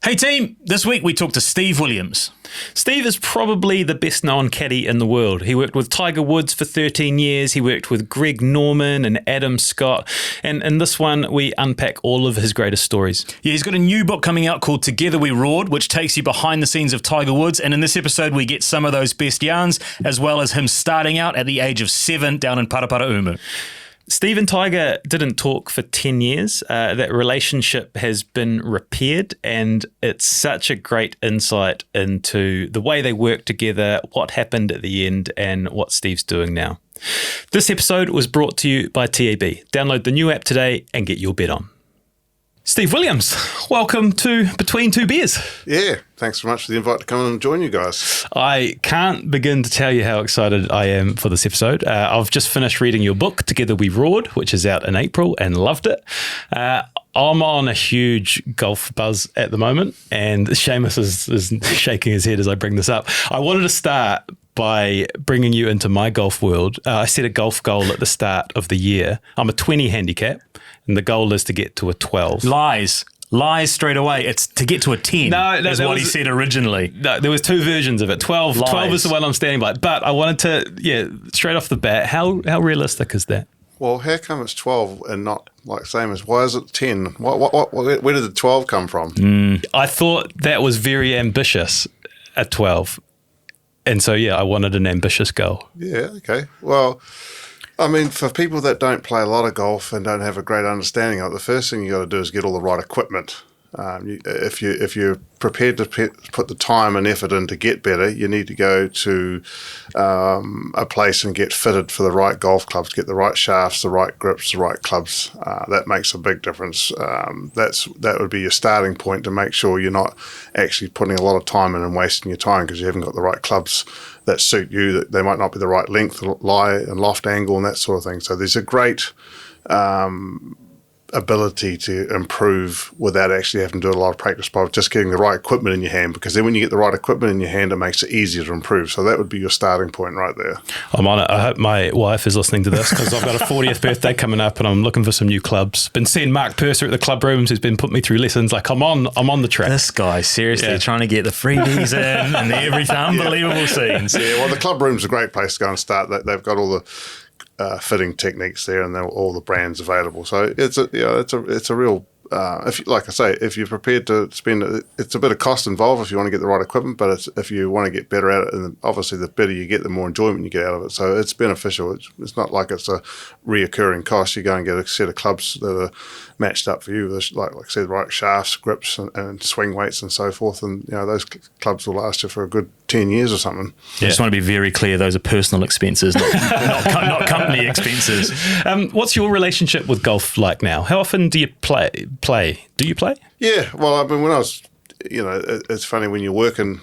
Hey team, this week we talked to Steve Williams. Steve is probably the best known caddy in the world. He worked with Tiger Woods for 13 years. He worked with Greg Norman and Adam Scott. And in this one, we unpack all of his greatest stories. Yeah, he's got a new book coming out called Together We Roared, which takes you behind the scenes of Tiger Woods. And in this episode, we get some of those best yarns, as well as him starting out at the age of 7 down in Paraparaumu. Steve and Tiger didn't talk for 10 years. That relationship has been repaired, and it's such a great insight into the way they work together, what happened at the end, and what Steve's doing now. This episode was brought to you by TAB. Download the new app today and get your bet on. Steve Williams, welcome to Between Two Beers. Yeah, thanks so much for the invite to come and join you guys. I can't begin to tell you how excited I am for this episode. I've just finished reading your book, Together We Roared, which is out in April, and loved it. I'm on a huge golf buzz at the moment, and Seamus is shaking his head as I bring this up. I wanted to start by bringing you into my golf world. I set a golf goal at the start of the year. I'm a 20 handicap, and the goal is to get to a 12. Lies straight away. It's to get to a 10. No, is what he said originally. No, there was two versions of it. 12 is the one I'm standing by. But I wanted to, straight off the bat, how realistic is that? Well, how come it's 12 and not like same as, why is it 10? Where did the 12 come from? I thought that was very ambitious at 12. And so, I wanted an ambitious goal. Yeah, okay. Well, I mean, for people that don't play a lot of golf and don't have a great understanding of it, the first thing you got to do is get all the right equipment. If you're prepared to put the time and effort in to get better, you need to go to a place and get fitted for the right golf clubs, get the right shafts, the right grips, the right clubs. That makes a big difference. That would be your starting point to make sure you're not actually putting a lot of time in and wasting your time because you haven't got the right clubs that suit you. That they might not be the right length, lie, and loft angle, and that sort of thing. So there's a great ability to improve without actually having to do a lot of practice by just getting the right equipment in your hand, because then when you get the right equipment in your hand, it makes it easier to improve. So that would be your starting point right there. I'm on it. I hope my wife is listening to this because I've got a 40th birthday coming up and I'm looking for some new clubs. Been seeing Mark Purser at the club rooms who's been putting me through lessons. Like I'm on the track. This guy, seriously, trying to get the freebies in and everything, unbelievable scenes. Yeah, well, the club room's a great place to go and start. They've got all the fitting techniques there, and all the brands available. So it's a real. If you're prepared to spend, it's a bit of cost involved if you want to get the right equipment. But if you want to get better at it, and obviously the better you get, the more enjoyment you get out of it. So it's beneficial. It's not like it's a reoccurring cost. You go and get a set of clubs that are matched up for you. There's like I said, right shafts, grips, and swing weights and so forth. And those clubs will last you for a good 10 years or something. I just want to be very clear, those are personal expenses, not company expenses. What's your relationship with golf like now? How often do you play? Do you play? Yeah, well, I mean, when I was, it's funny when you're working,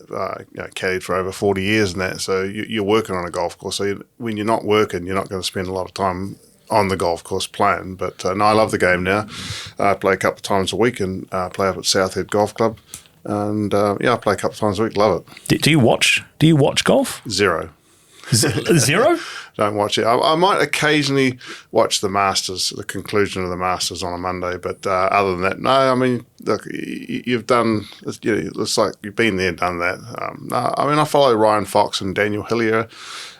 caddied for over 40 years and that, so you're working on a golf course. So when you're not working, you're not going to spend a lot of time on the golf course playing. But no, I love the game now. I play a couple of times a week and play up at Southhead Golf Club. And I play a couple of times a week. Love it. Do you watch golf? Zero. Zero? Don't watch it. I might occasionally watch the Masters, the conclusion of the Masters on a Monday, but other than that, no. I mean, look, you've done. It's like you've been there, done that. No, I mean, I follow Ryan Fox and Daniel Hillier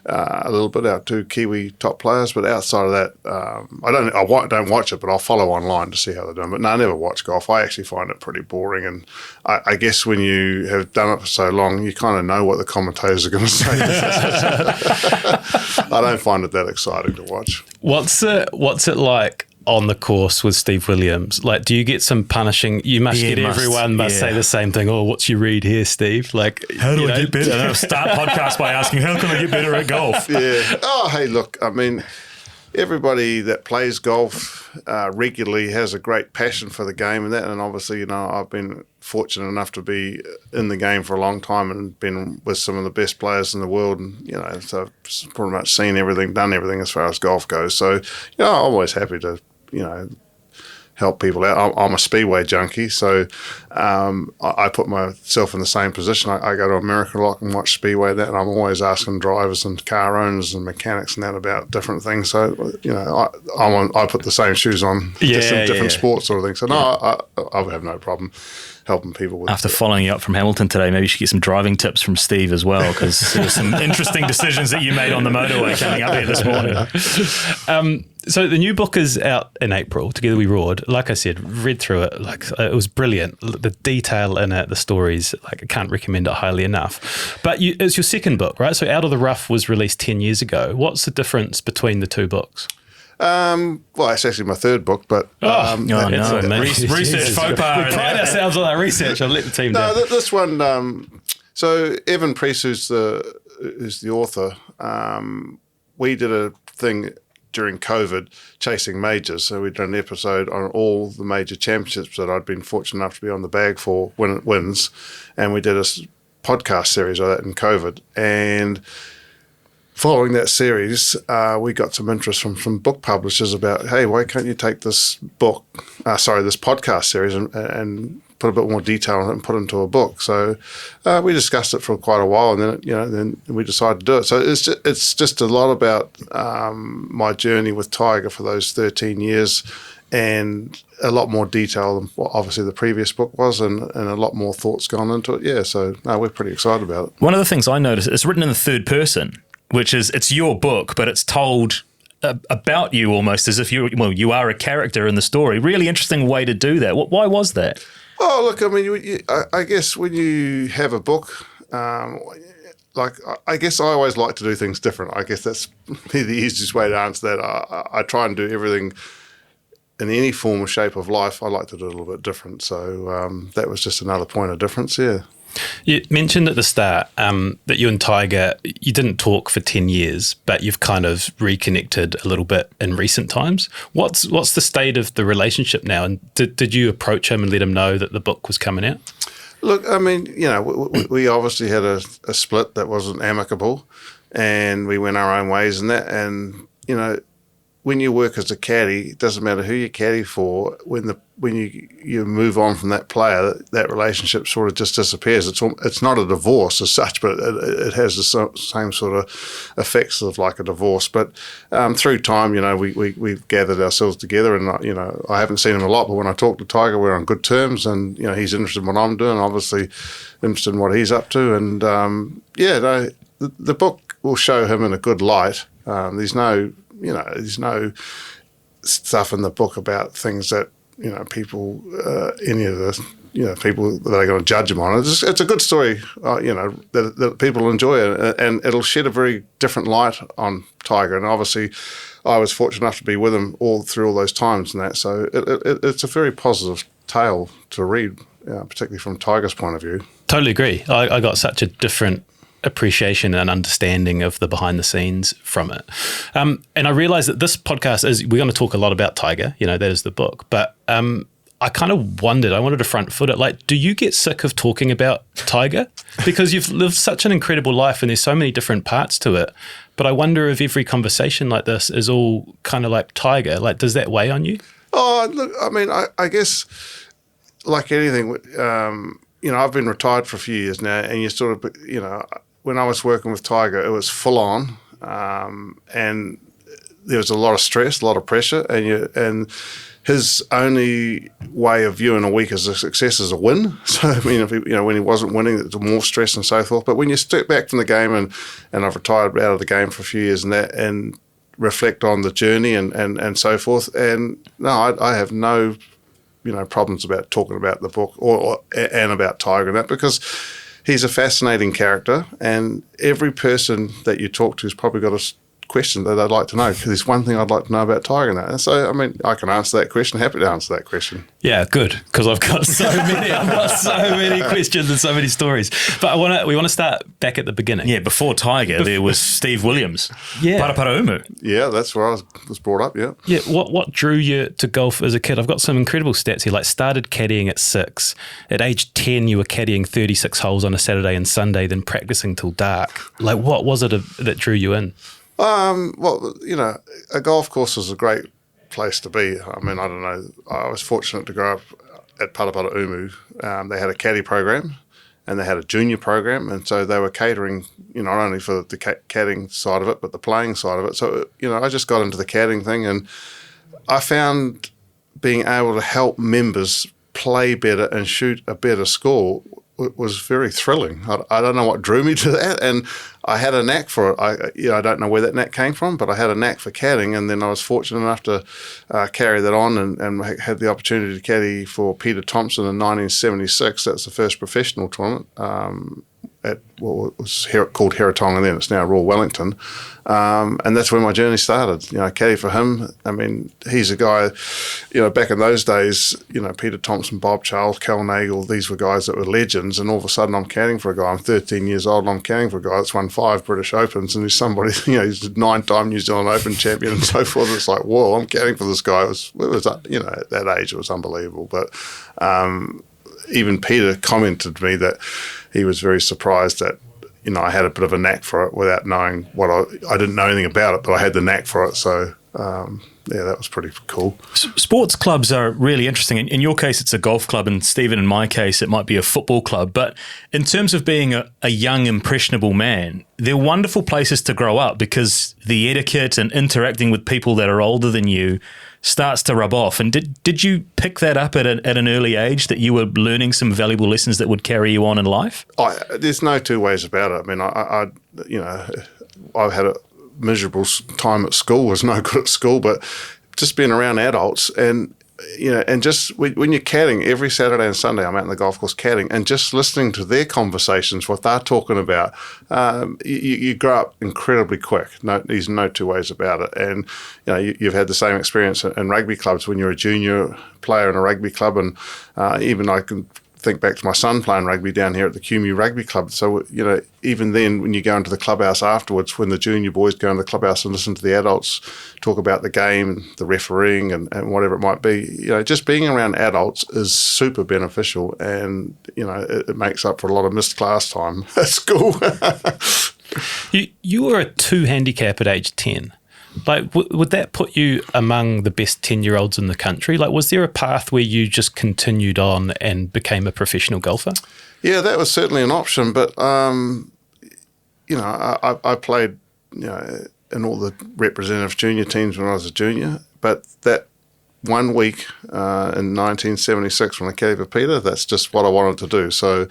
a little bit, our two Kiwi top players, but outside of that, I don't watch it, but I'll follow online to see how they're doing. But no, I never watch golf. I actually find it pretty boring, and I guess when you have done it for so long, you kind of know what the commentators are going to say. I don't find it that exciting to watch. What's it like on the course with Steve Williams? Like, do you get some punishing? You must everyone must say the same thing. Oh, what's your read here, Steve? Like, how do I get better? And I'll start podcast by asking, how can I get better at golf? Yeah. Oh, hey, look, I mean, everybody that plays golf regularly has a great passion for the game and that. And obviously, I've been fortunate enough to be in the game for a long time and been with some of the best players in the world. And, so I've pretty much seen everything, done everything as far as golf goes. So, I'm always happy to, help people out. I'm a speedway junkie, so I put myself in the same position. I go to America a lot and watch speedway and I'm always asking drivers and car owners and mechanics and that about different things. So I put the same shoes on, just in different sports sort of thing. So I have no problem helping people with. After following you up from Hamilton today, maybe you should get some driving tips from Steve as well, because there's some interesting decisions that you made on the motorway coming up here this morning. So the new book is out in April, Together We Roared. Like I said, read through it. It was brilliant. The detail in it, the stories, I can't recommend it highly enough. But it's your second book, right? So Out of the Rough was released 10 years ago. What's the difference between the two books? Well, it's actually my third book, but research faux pas. We pride ourselves on that research. I'll let the team know. This one. So Evan Priest, who's the author, we did a thing during COVID, chasing majors. So we'd done an episode on all the major championships that I'd been fortunate enough to be on the bag for when it wins, and we did a podcast series of that in COVID. And following that series, we got some interest from book publishers about, hey, why can't you take this this podcast series and put a bit more detail on it and put it into a book? So we discussed it for quite a while, and then we decided to do it. So it's just a lot about my journey with Tiger for those 13 years, and a lot more detail than what obviously the previous book was, and a lot more thoughts gone into it. Yeah, so we're pretty excited about it. One of the things I noticed, it's written in the third person, which is, it's your book, but it's told about you almost as if you are a character in the story. Really interesting way to do that. Why was that? Oh, look, I mean, I guess when you have a book, I guess I always like to do things different. I guess that's the easiest way to answer that. I try and do everything in any form or shape of life. I like to do it a little bit different. So that was just another point of difference, yeah. You mentioned at the start that you and Tiger, you didn't talk for 10 years, but you've kind of reconnected a little bit in recent times. What's the state of the relationship now? And did you approach him and let him know that the book was coming out? Look, I mean, we obviously had a split that wasn't amicable, and we went our own ways in that. And, when you work as a caddy, it doesn't matter who you caddy for. When you move on from that player, that relationship sort of just disappears. It's not a divorce as such, but it has the same sort of effects of like a divorce. But through time, we've gathered ourselves together, and I haven't seen him a lot, but when I talk to Tiger, we're on good terms, and he's interested in what I'm doing, obviously interested in what he's up to, and the book will show him in a good light. There's no stuff in the book about things that people, any of the people that are going to judge him on. It's a good story, that people enjoy it, and it'll shed a very different light on Tiger. And obviously, I was fortunate enough to be with him all through all those times and that. So it's a very positive tale to read, particularly from Tiger's point of view. Totally agree. I got such a different appreciation and understanding of the behind the scenes from it. And I realized that this podcast we're going to talk a lot about Tiger, that is the book, but I kind of wondered, I wanted to front foot it. Like, do you get sick of talking about Tiger? Because you've lived such an incredible life and there's so many different parts to it. But I wonder if every conversation like this is all kind of like Tiger. Like, does that weigh on you? Oh, look, I mean, I guess like anything, I've been retired for a few years now, and you sort of, when I was working with Tiger, it was full on, and there was a lot of stress, a lot of pressure, and his only way of viewing a week as a success is a win. So I mean, when he wasn't winning, it was more stress and so forth. But when you step back from the game, and I've retired out of the game for a few years, and reflect on the journey and so forth, and no, I have no problems about talking about the book and about Tiger and that, because he's a fascinating character, and every person that you talk to has probably got a question that I'd like to know, because there's one thing I'd like to know about Tiger and that. And so, I mean, I can answer that question. Happy to answer that question. Yeah, good, because I've got so many. I've got so many questions and so many stories. But we want to start back at the beginning. Yeah, before Tiger, there was Steve Williams. Yeah, Paraparaumu. Yeah, that's where I was brought up. Yeah. Yeah. What drew you to golf as a kid? I've got some incredible stats here. Like, started caddying at 6. At age 10, you were caddying 36 holes on a Saturday and Sunday, then practicing till dark. Like, what was it that drew you in? Well, a golf course is a great place to be. I mean, I don't know. I was fortunate to grow up at Parapara Umu. They had a caddy program and they had a junior program, and so they were catering, not only for the caddying side of it, but the playing side of it. So, I just got into the caddying thing, and I found being able to help members play better and shoot a better score was very thrilling. I don't know what drew me to that, and I had a knack for it. I don't know where that knack came from, but I had a knack for caddying, and then I was fortunate enough to carry that on and had the opportunity to caddy for Peter Thompson in 1976. That's the first professional tournament at what was called Heratonga then. It's now Royal Wellington. And that's where my journey started. Caddy for him. I mean, he's a guy, back in those days, Peter Thompson, Bob Charles, Cal Nagel, these were guys that were legends. And all of a sudden I'm caddying for a guy. I'm 13 years old and I'm caddying for a guy that's won 5 British Opens. And he's somebody, he's a 9-time New Zealand Open champion and so forth. It's like, whoa, I'm caddying for this guy. It was at that age, it was unbelievable. But even Peter commented to me that he was very surprised that, I had a bit of a knack for it without knowing what I didn't know anything about it, but I had the knack for it. So, that was pretty cool. Sports clubs are really interesting. In your case, it's a golf club, and Stephen, in my case, it might be a football club. But in terms of being a young, impressionable man, they're wonderful places to grow up because the etiquette and interacting with people that are older than you starts to rub off. And did you pick that up at an early age, that you were learning some valuable lessons that would carry you on in life? There's no two ways about it. I mean, I've had a miserable time at school, was no good at school, but just being around adults and and just when you're caddying every Saturday and Sunday, I'm out in the golf course caddying, and just listening to their conversations, what they're talking about, you grow up incredibly quick. There's no two ways about it. And you've had the same experience in rugby clubs when you're a junior player in a rugby club, and even I can think back to my son playing rugby down here at the QMU Rugby Club. So, even then when you go into the clubhouse afterwards, when the junior boys go into the clubhouse and listen to the adults talk about the game, the refereeing and whatever it might be, just being around adults is super beneficial, and, it makes up for a lot of missed class time at school. You were a 2 handicap at age 10. Like, would that put you among the best 10-year-olds in the country? Like, was there a path where you just continued on and became a professional golfer? Yeah, that was certainly an option. But, I played, in all the representative junior teams when I was a junior. But that 1 week in 1976 when I caddied for Peter, that's just what I wanted to do. So,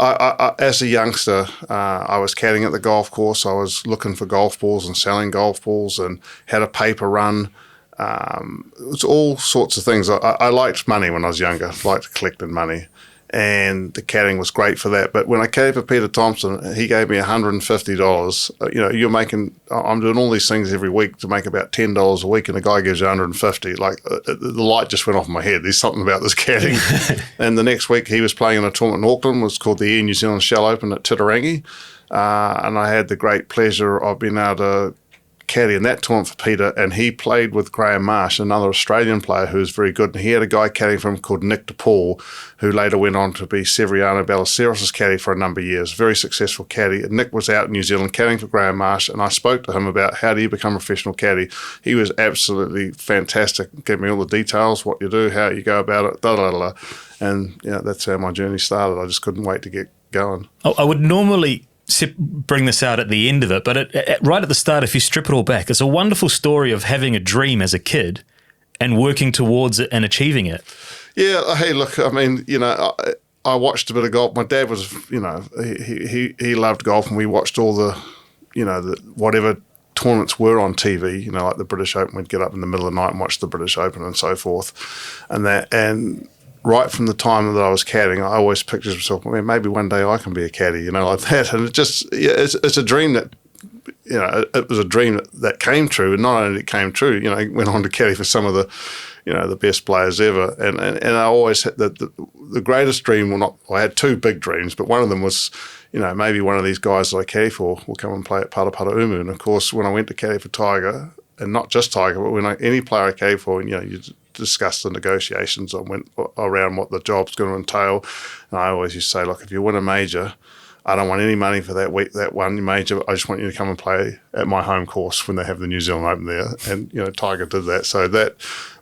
I, as a youngster, I was caddying at the golf course. I was looking for golf balls and selling golf balls, and had a paper run. It was all sorts of things. I liked money when I was younger. I liked collecting money, and the caddying was great for that. But when I caddied for Peter Thompson, he gave me $150. I'm doing all these things every week to make about $10 a week, and the guy gives you $150. Like, the light just went off in my head. There's something about this caddying. And the next week he was playing in a tournament in Auckland. It was called the Air New Zealand Shell Open at Titirangi. And I had the great pleasure of being able to caddy in that tournament for Peter, and he played with Graham Marsh, another Australian player who was very good. And he had a guy caddying for him called Nick DePaul, who later went on to be Severiano Ballesteros' caddy for a number of years, very successful caddy. And Nick was out in New Zealand caddying for Graham Marsh, and I spoke to him about how do you become a professional caddy. He was absolutely fantastic, gave me all the details, what you do, how you go about it, and that's how my journey started. I just couldn't wait to get going. I would normally bring this out at the end of it, but right at the start, if you strip it all back, it's a wonderful story of having a dream as a kid and working towards it and achieving it. Yeah, hey, look, I mean, I watched a bit of golf. My dad was, he loved golf, and we watched all the whatever tournaments were on TV, like the British Open. We'd get up in the middle of the night and watch the British Open and so forth, and right from the time that I was caddying, I always pictured myself, maybe one day I can be a caddy, like that. And it just, it's a dream that, it was a dream that came true. And not only it came true, went on to caddy for some of the, the best players ever. And I always had the greatest dream, I had 2 big dreams, but one of them was, maybe one of these guys that I caddy for will come and play at Parapara Umu. And of course, when I went to caddy for Tiger, and not just Tiger, but any player I caddy for, you discuss the negotiations around what the job's going to entail. And I always used to say, look, if you win a major, I don't want any money for that week, that one major. I just want you to come and play at my home course when they have the New Zealand Open there. And, Tiger did that. So that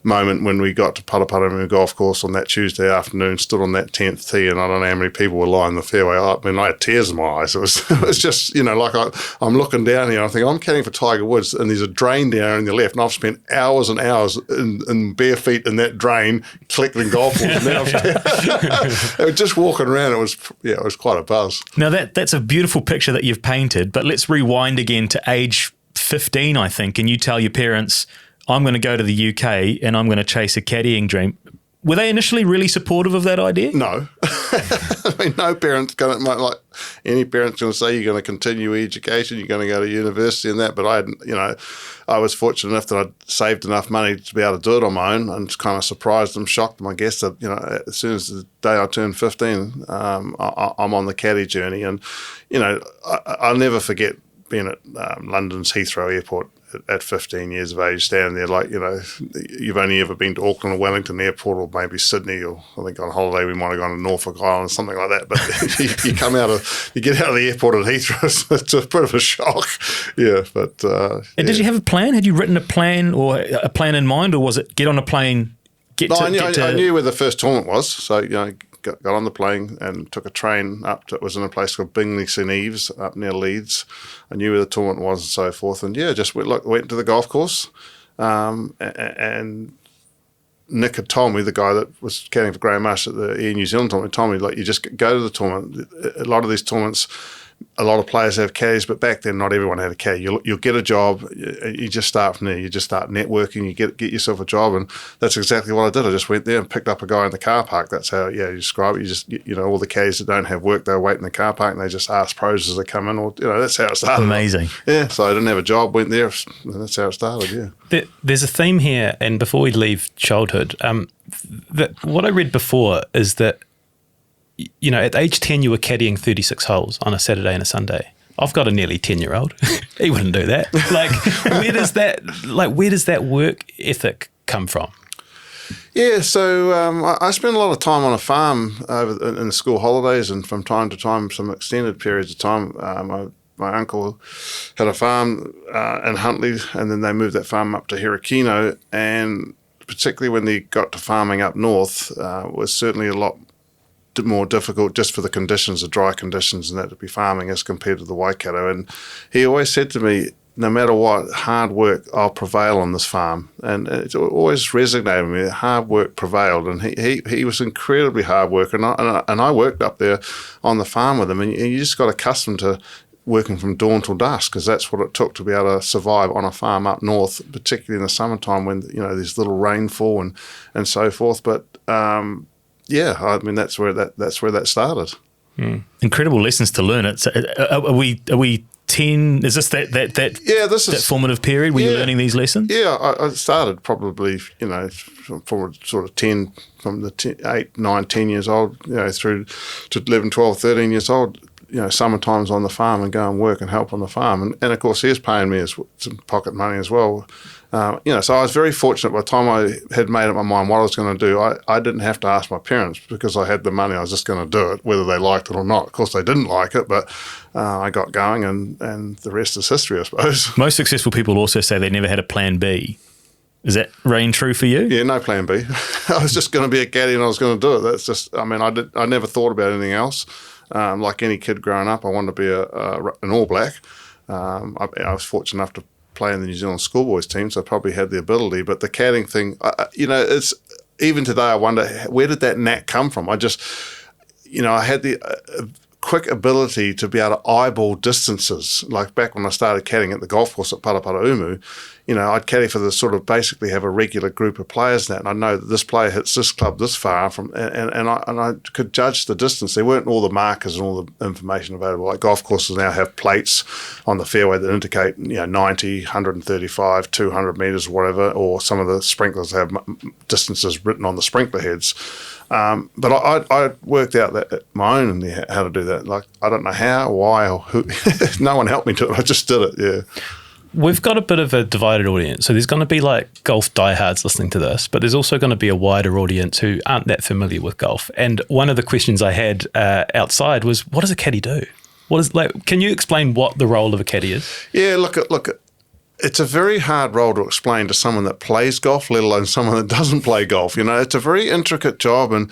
moment when we got to Paraparaumu Golf Course on that Tuesday afternoon, stood on that 10th tee, and I don't know how many people were lying the fairway up. I had tears in my eyes. It was just, like I'm looking down here, and I think I'm caddying for Tiger Woods, and there's a drain down on the left, and I've spent hours and hours in bare feet in that drain collecting golf balls. And now I was just walking around. It was quite a buzz. Now that's a beautiful picture that you've painted, but let's rewind again to age 15, I think, and you tell your parents, I'm going to go to the UK and I'm going to chase a caddying dream. Were they initially really supportive of that idea? No. No parent's going to, like any parent's going to say you're going to continue education, you're going to go to university and that, but I was fortunate enough that I'd saved enough money to be able to do it on my own, and just kind of surprised them, shocked them, I guess, that, as soon as the day I turned 15, I'm on the caddy journey. And, I'll never forget being at London's Heathrow Airport at 15 years of age, standing there like, you've only ever been to Auckland or Wellington Airport or maybe Sydney, or I think on holiday we might have gone to Norfolk Island, something like that. But you get out of the airport at Heathrow, it's a bit of a shock. Yeah, but... And did you have a plan? Had you written a plan or a plan in mind, or was it get on a plane, I knew where the first tournament was, so, got on the plane and took a train up to, it was in a place called Bingley St Eves up near Leeds. I knew where the tournament was and so forth, and just went to the golf course, and Nick had told me, the guy that was caddying for Graham Marsh at the Air New Zealand tournament, told me, like, you just go to the tournament. A lot of these tournaments, a lot of players have caddies, but back then not everyone had a caddy. You'll get a job. You just start from there. You just start networking. You get yourself a job, and that's exactly what I did. I just went there and picked up a guy in the car park. That's how you describe it. You just all the caddies that don't have work, they wait in the car park and they just ask pros as they come in. Or that's how it started. Amazing. Yeah. So I didn't have a job. Went there. And that's how it started. Yeah. There's a theme here, and before we leave childhood, what I read before is that, at age 10, you were caddying 36 holes on a Saturday and a Sunday. I've got a nearly 10-year-old. He wouldn't do that. Where does that work ethic come from? Yeah, so I spent a lot of time on a farm in the school holidays, and from time to time, some extended periods of time. My uncle had a farm in Huntly, and then they moved that farm up to Hirakino, and particularly when they got to farming up north, was certainly a lot more difficult just for the conditions, the dry conditions, and that to be farming as compared to the Waikato. And he always said to me, no matter what, hard work, I'll prevail on this farm. And it always resonated with me. Hard work prevailed, and he was incredibly hard worker. And I worked up there on the farm with him, and you just got accustomed to working from dawn till dusk, because that's what it took to be able to survive on a farm up north, particularly in the summertime when there's little rainfall and so forth. But that's where that started. Incredible lessons to learn. Are we 10? Is this that formative period where you're learning these lessons? Yeah, I started probably from sort of 10, from the 8, 9, 10 years old, through to 11, 12, 13 years old. Summertimes on the farm and go and work and help on the farm, and of course he was paying me some pocket money as well. So I was very fortunate. By the time I had made up my mind what I was going to do, I didn't have to ask my parents, because I had the money. I was just going to do it, whether they liked it or not. Of course, they didn't like it, but I got going, and the rest is history, I suppose. Most successful people also say they never had a plan B. Is that reign true for you? Yeah, no plan B. I was just going to be a caddy, and I was going to do it. That's just, I never thought about anything else. Like any kid growing up, I wanted to be an All Black. I was fortunate enough to play in the New Zealand schoolboys team, so I probably had the ability. But the caddying thing, it's even today I wonder, where did that knack come from? I just, I had the quick ability to be able to eyeball distances. Like back when I started caddying at the golf course at Paraparaumu, I'd caddy for the sort of basically have a regular group of players and I know that this player hits this club this far from, and I could judge the distance. There weren't all the markers and all the information available. Like golf courses now have plates on the fairway that indicate 90, 135, 200 metres or whatever, or some of the sprinklers have distances written on the sprinkler heads. But I worked out that my own how to do that. Like I don't know how, why, or who. No one helped me to it. I just did it. Yeah. We've got a bit of a divided audience. So there's going to be like golf diehards listening to this, but there's also going to be a wider audience who aren't that familiar with golf. And one of the questions I had outside was, what does a caddy do? What is can you explain what the role of a caddy is? Yeah, look, it's a very hard role to explain to someone that plays golf, let alone someone that doesn't play golf. It's a very intricate job, and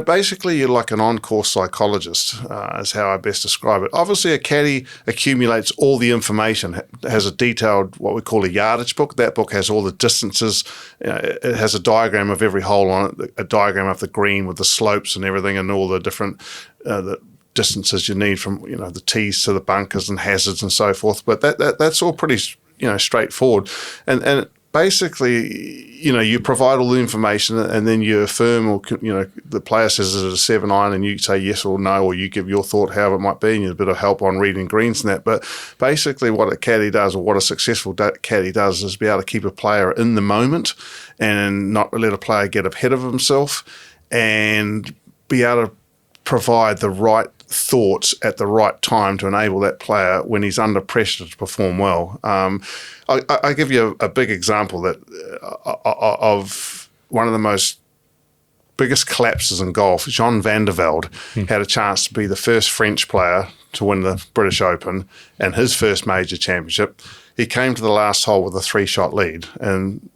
basically you're like an on-course psychologist, is how I best describe it. Obviously, a caddy accumulates all the information, has a detailed, what we call a yardage book. That book has all the distances. It has a diagram of every hole on it, a diagram of the green with the slopes and everything, and all the different the distances you need from the tees to the bunkers and hazards and so forth. But that's all pretty straightforward, and basically you provide all the information, and then you affirm, or the player says is it a 7-iron, and you say yes or no, or you give your thought however it might be, and you have a bit of help on reading greens and that. But basically what a caddy does, or what a successful caddy does, is be able to keep a player in the moment and not let a player get ahead of himself, and be able to provide the right thoughts at the right time to enable that player when he's under pressure to perform well. I give you a big example that of one of the most biggest collapses in golf. Jean van der Velde had a chance to be the first French player to win the British Open and his first major championship. He came to the last hole with a 3-shot lead, and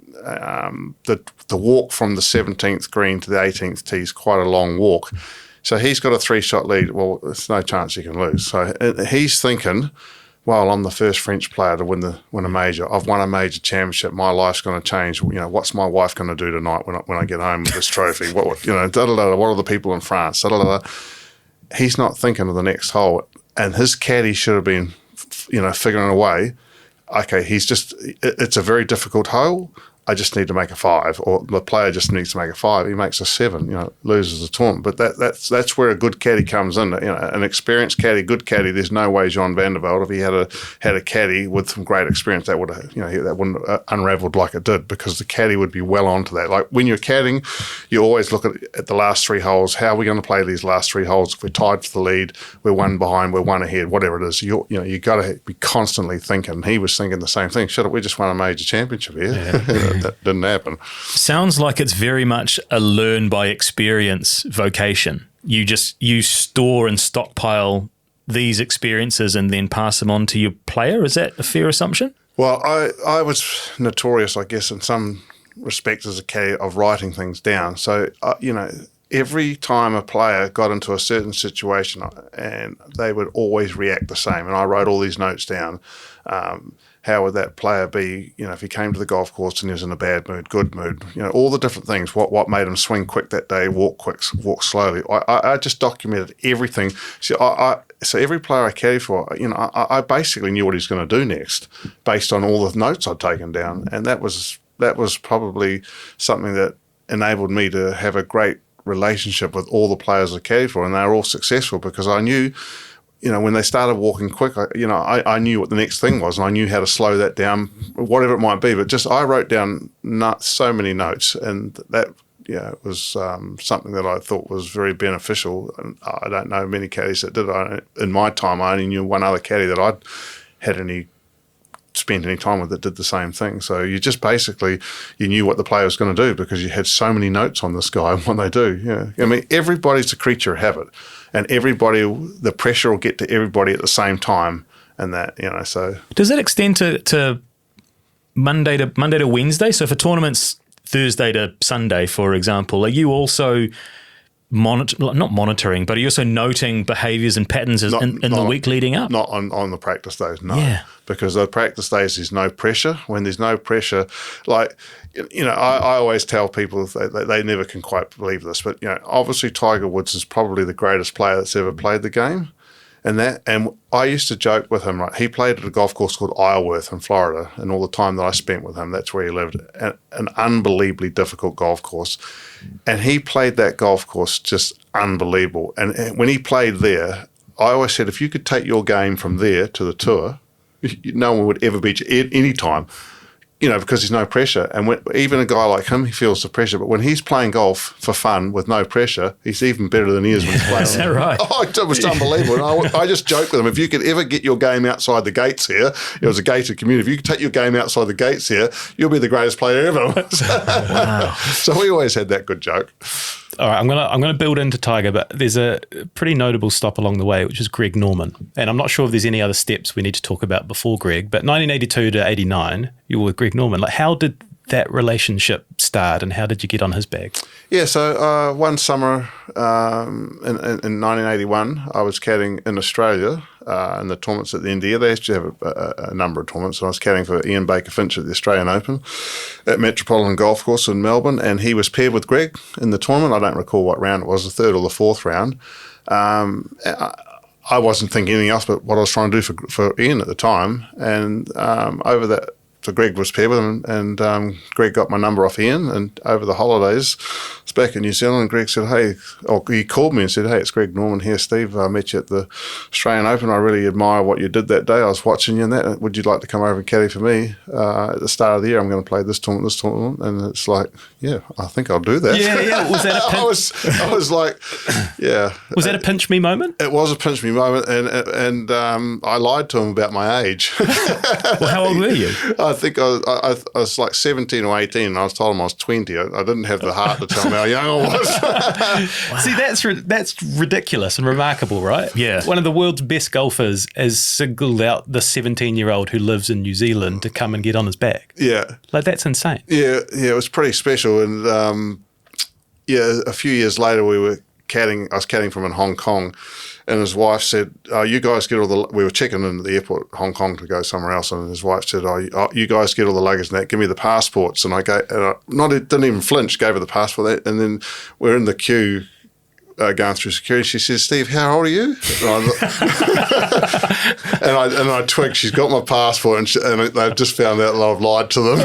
the walk from the 17th green to the 18th tee is quite a long walk. So he's got a 3-shot lead. Well, there's no chance he can lose. So he's thinking, well, I'm the first French player to win a major. I've won a major championship. My life's going to change. What's my wife going to do tonight when I get home with this trophy? What are the people in France? He's not thinking of the next hole. And his caddy should have been, figuring a way. Okay, it's a very difficult hole. I just need to make a 5, or the player just needs to make a 5. He makes a 7, loses the tournament. But that's where a good caddy comes in. An experienced caddy, good caddy. There's no way Jean van der Velde, if he had a caddy with some great experience, that would that wouldn't have unravelled like it did, because the caddy would be well onto that. Like when you're caddying, you always look at the last 3 holes. How are we going to play these last 3 holes? If we're tied for the lead, we're 1 behind, we're 1 ahead, whatever it is. You got to be constantly thinking. He was thinking the same thing. Shut up, we just won a major championship here. Yeah. That didn't happen. Sounds like it's very much a learn by experience vocation. You store and stockpile these experiences and then pass them on to your player. Is that a fair assumption? Well, I was notorious, I guess, in some respects as a caddy of writing things down. So, every time a player got into a certain situation, and they would always react the same, and I wrote all these notes down. How would that player be, if he came to the golf course and he was in a bad mood, good mood, all the different things, what made him swing quick that day, walk quick, walk slowly. I just documented everything. So every player I caddied for, I basically knew what he was going to do next based on all the notes I'd taken down. And that was probably something that enabled me to have a great relationship with all the players I caddied for, and they were all successful because I knew, when they started walking quick, I knew what the next thing was, and I knew how to slow that down, whatever it might be. But just I wrote down so many notes, and that was something that I thought was very beneficial. And I don't know many caddies that did it. In my time, I only knew one other caddy that I'd spent any time with that did the same thing. So you just basically, you knew what the player was going to do because you had so many notes on this guy and what they do. Yeah, I mean, everybody's a creature of habit, and the pressure will get to everybody at the same time, and that, so. Does that extend to Monday to Wednesday? So if a tournament's Thursday to Sunday, for example, are you also not monitoring, but are you also noting behaviours and patterns in the week leading up? Not on the practice days, no. Yeah. Because the practice days, there's no pressure. When there's no pressure, I always tell people they never can quite believe this, but obviously Tiger Woods is probably the greatest player that's ever played the game. And I used to joke with him, right? He played at a golf course called Isleworth in Florida, and all the time that I spent with him, that's where he lived. An unbelievably difficult golf course. And he played that golf course just unbelievable. And when he played there, I always said, if you could take your game from there to the tour, no one would ever beat you at any time. Because there's no pressure. And even a guy like him, he feels the pressure. But when he's playing golf for fun with no pressure, he's even better than he is when he's playing. Is that right? Oh, it was unbelievable. And I just joke with him, if you could ever get your game outside the gates here, it was a gated community, if you could take your game outside the gates here, you'll be the greatest player ever. Wow. So we always had that good joke. All right, I'm gonna build into Tiger, but there's a pretty notable stop along the way, which is Greg Norman. And I'm not sure if there's any other steps we need to talk about before Greg, but 1982 to 89, you were with Greg Norman. Like, how did that relationship start, and how did you get on his bag? Yeah, so one summer in 1981, I was caddying in Australia in the tournaments at the end of the year. They actually have a number of tournaments, and I was caddying for Ian Baker Finch at the Australian Open at Metropolitan Golf Course in Melbourne, and he was paired with Greg in the tournament. I don't recall what round it was, the third or the fourth round. I wasn't thinking anything else but what I was trying to do for Ian at the time, and over that. So Greg was paired with him, and Greg got my number off Ian. And over the holidays, I was back in New Zealand, and Greg said, he called me and said, "Hey, it's Greg Norman here, Steve. I met you at the Australian Open. I really admire what you did that day. I was watching you in that. Would you like to come over and caddy for me at the start of the year? I'm going to play this tournament." And it's like, yeah, I think I'll do that. Yeah. Was that a pinch? I was like, yeah. Was that a pinch me moment? It was a pinch me moment, and I lied to him about my age. Well, how old were you? I think I was like 17 or 18, and I was told him I was 20. I didn't have the heart to tell him how young I was. Wow. See, that's ridiculous and remarkable, right? Yeah. One of the world's best golfers has singled out the 17-year-old who lives in New Zealand to come and get on his back. Yeah. Like, that's insane. Yeah, it was pretty special. And a few years later, I was caddying from in Hong Kong, and his wife said, "You guys get all the." We were checking into the airport, Hong Kong, to go somewhere else, and his wife said, "You guys get all the luggage and that. Give me the passports." And I didn't even flinch. Gave her the passport, and then we're in the queue. Going through security, she says, "Steve, how old are you?" And I twigged. She's got my passport, and they've just found out that I've lied to them.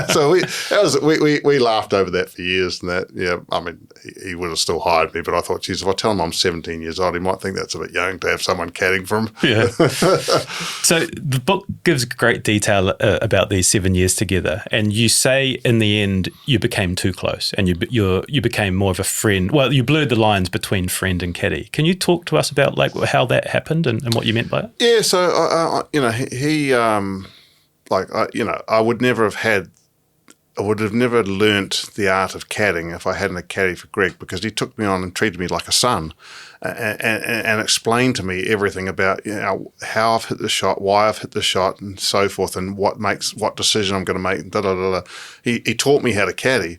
So we laughed over that for years. And that, yeah, I mean, he would have still hired me, but I thought, geez, if I tell him I'm 17 years old, he might think that's a bit young to have someone caddying for him. Yeah. So the book gives great detail about these 7 years together, and you say in the end you became too close, and you became more of a friend. Well, you blurred the lines between friend and caddy. Can you talk to us about like how that happened and what you meant by it? Yeah, so I would have never learnt the art of caddying if I hadn't a caddy for Greg, because he took me on and treated me like a son, and explained to me everything about how I've hit the shot, why I've hit the shot, and so forth, and what decision I'm going to make. He taught me how to caddy.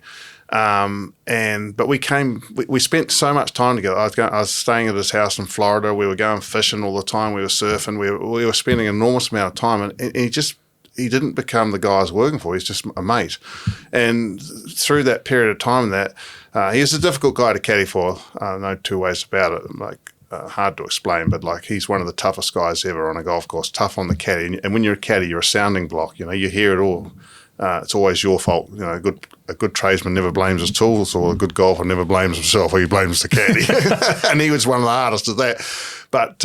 But we spent so much time together. I was staying at his house in Florida. We were going fishing all the time. We were surfing. We were spending an enormous amount of time, and he didn't become the guy I was working for. He's just a mate. And through that period of time, he was a difficult guy to caddy for. No two ways about it. Hard to explain, but like, he's one of the toughest guys ever on a golf course. Tough on the caddy, and when you're a caddy, you're a sounding block. You hear it all. It's always your fault. A good tradesman never blames his tools, or a good golfer never blames himself, or he blames the caddy. And he was one of the hardest at that. But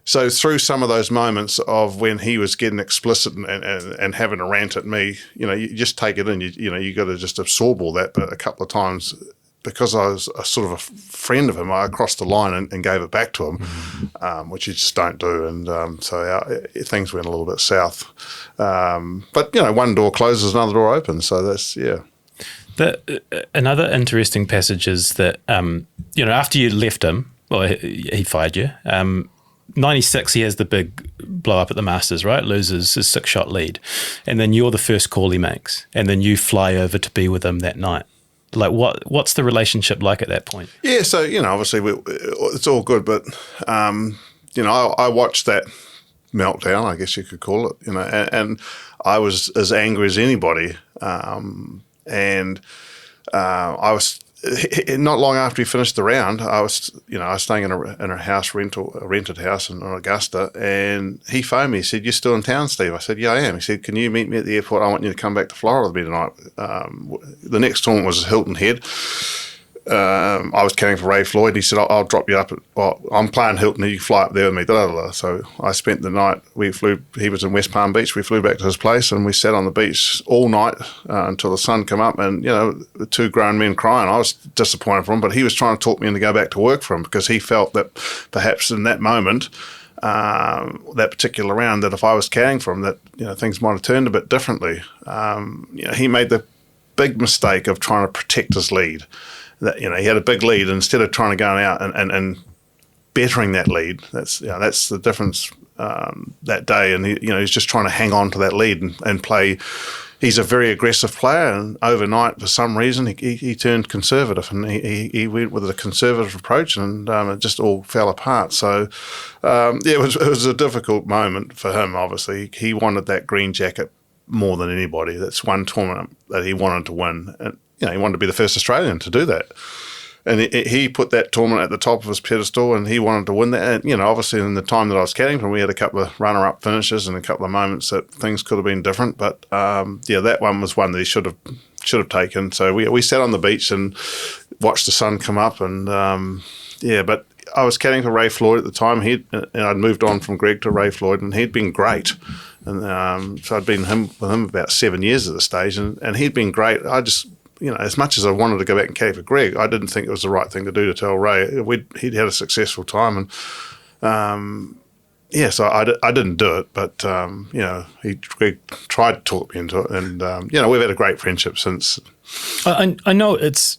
so through some of those moments of when he was getting explicit and having a rant at me, you just take it in. You got to just absorb all that. But a couple of times, because I was a sort of a friend of him, I crossed the line and gave it back to him, which you just don't do. And so things went a little bit south. But, one door closes, another door opens. So that's, yeah. Another interesting passage is that, after you left him, well, he fired you. 96, he has the big blow up at the Masters, right? Loses his 6-shot lead. And then you're the first call he makes. And then you fly over to be with him that night. Like, what's the relationship like at that point? Yeah, so, obviously it's all good, but, I watched that meltdown, I guess you could call it, and I was as angry as anybody. I was, not long after he finished the round, I was staying in a rented house in Augusta, and he phoned me. He said, "You still in town, Steve?" I said, "Yeah, I am." He said, "Can you meet me at the airport? I want you to come back to Florida with me tonight." The next tournament was Hilton Head. I was caddying for Ray Floyd. He said, I'll drop you up. I'm playing Hilton. You can fly up there with me. So I spent the night. He was in West Palm Beach. We flew back to his place, and we sat on the beach all night until the sun came up. And, the two grown men crying. I was disappointed for him, but he was trying to talk me into go back to work for him, because he felt that perhaps in that moment, that particular round, that if I was caddying for him, that, things might have turned a bit differently. He made the big mistake of trying to protect his lead. that, he had a big lead, and instead of trying to go out and bettering that lead, that's the difference that day. And he's just trying to hang on to that lead and play. He's a very aggressive player, and overnight, for some reason, he turned conservative, and he went with a conservative approach, and it just all fell apart. So, it was a difficult moment for him. Obviously, he wanted that green jacket more than anybody. That's one tournament that he wanted to win, and he wanted to be the first Australian to do that. And he put that tournament at the top of his pedestal, and he wanted to win that. And, obviously in the time that I was caddying for him, we had a couple of runner-up finishes and a couple of moments that things could have been different. But, that one was one that he should have taken. So we sat on the beach and watched the sun come up. And, but I was caddying for Ray Floyd at the time. And I'd moved on from Greg to Ray Floyd, and he'd been great. And so I'd been with him about 7 years at the stage, and he'd been great. I just... as much as I wanted to go back and caddy for Greg, I didn't think it was the right thing to do to tell Ray. He'd had a successful time, and so I didn't do it. But Greg tried to talk me into it, and we've had a great friendship since. I know it's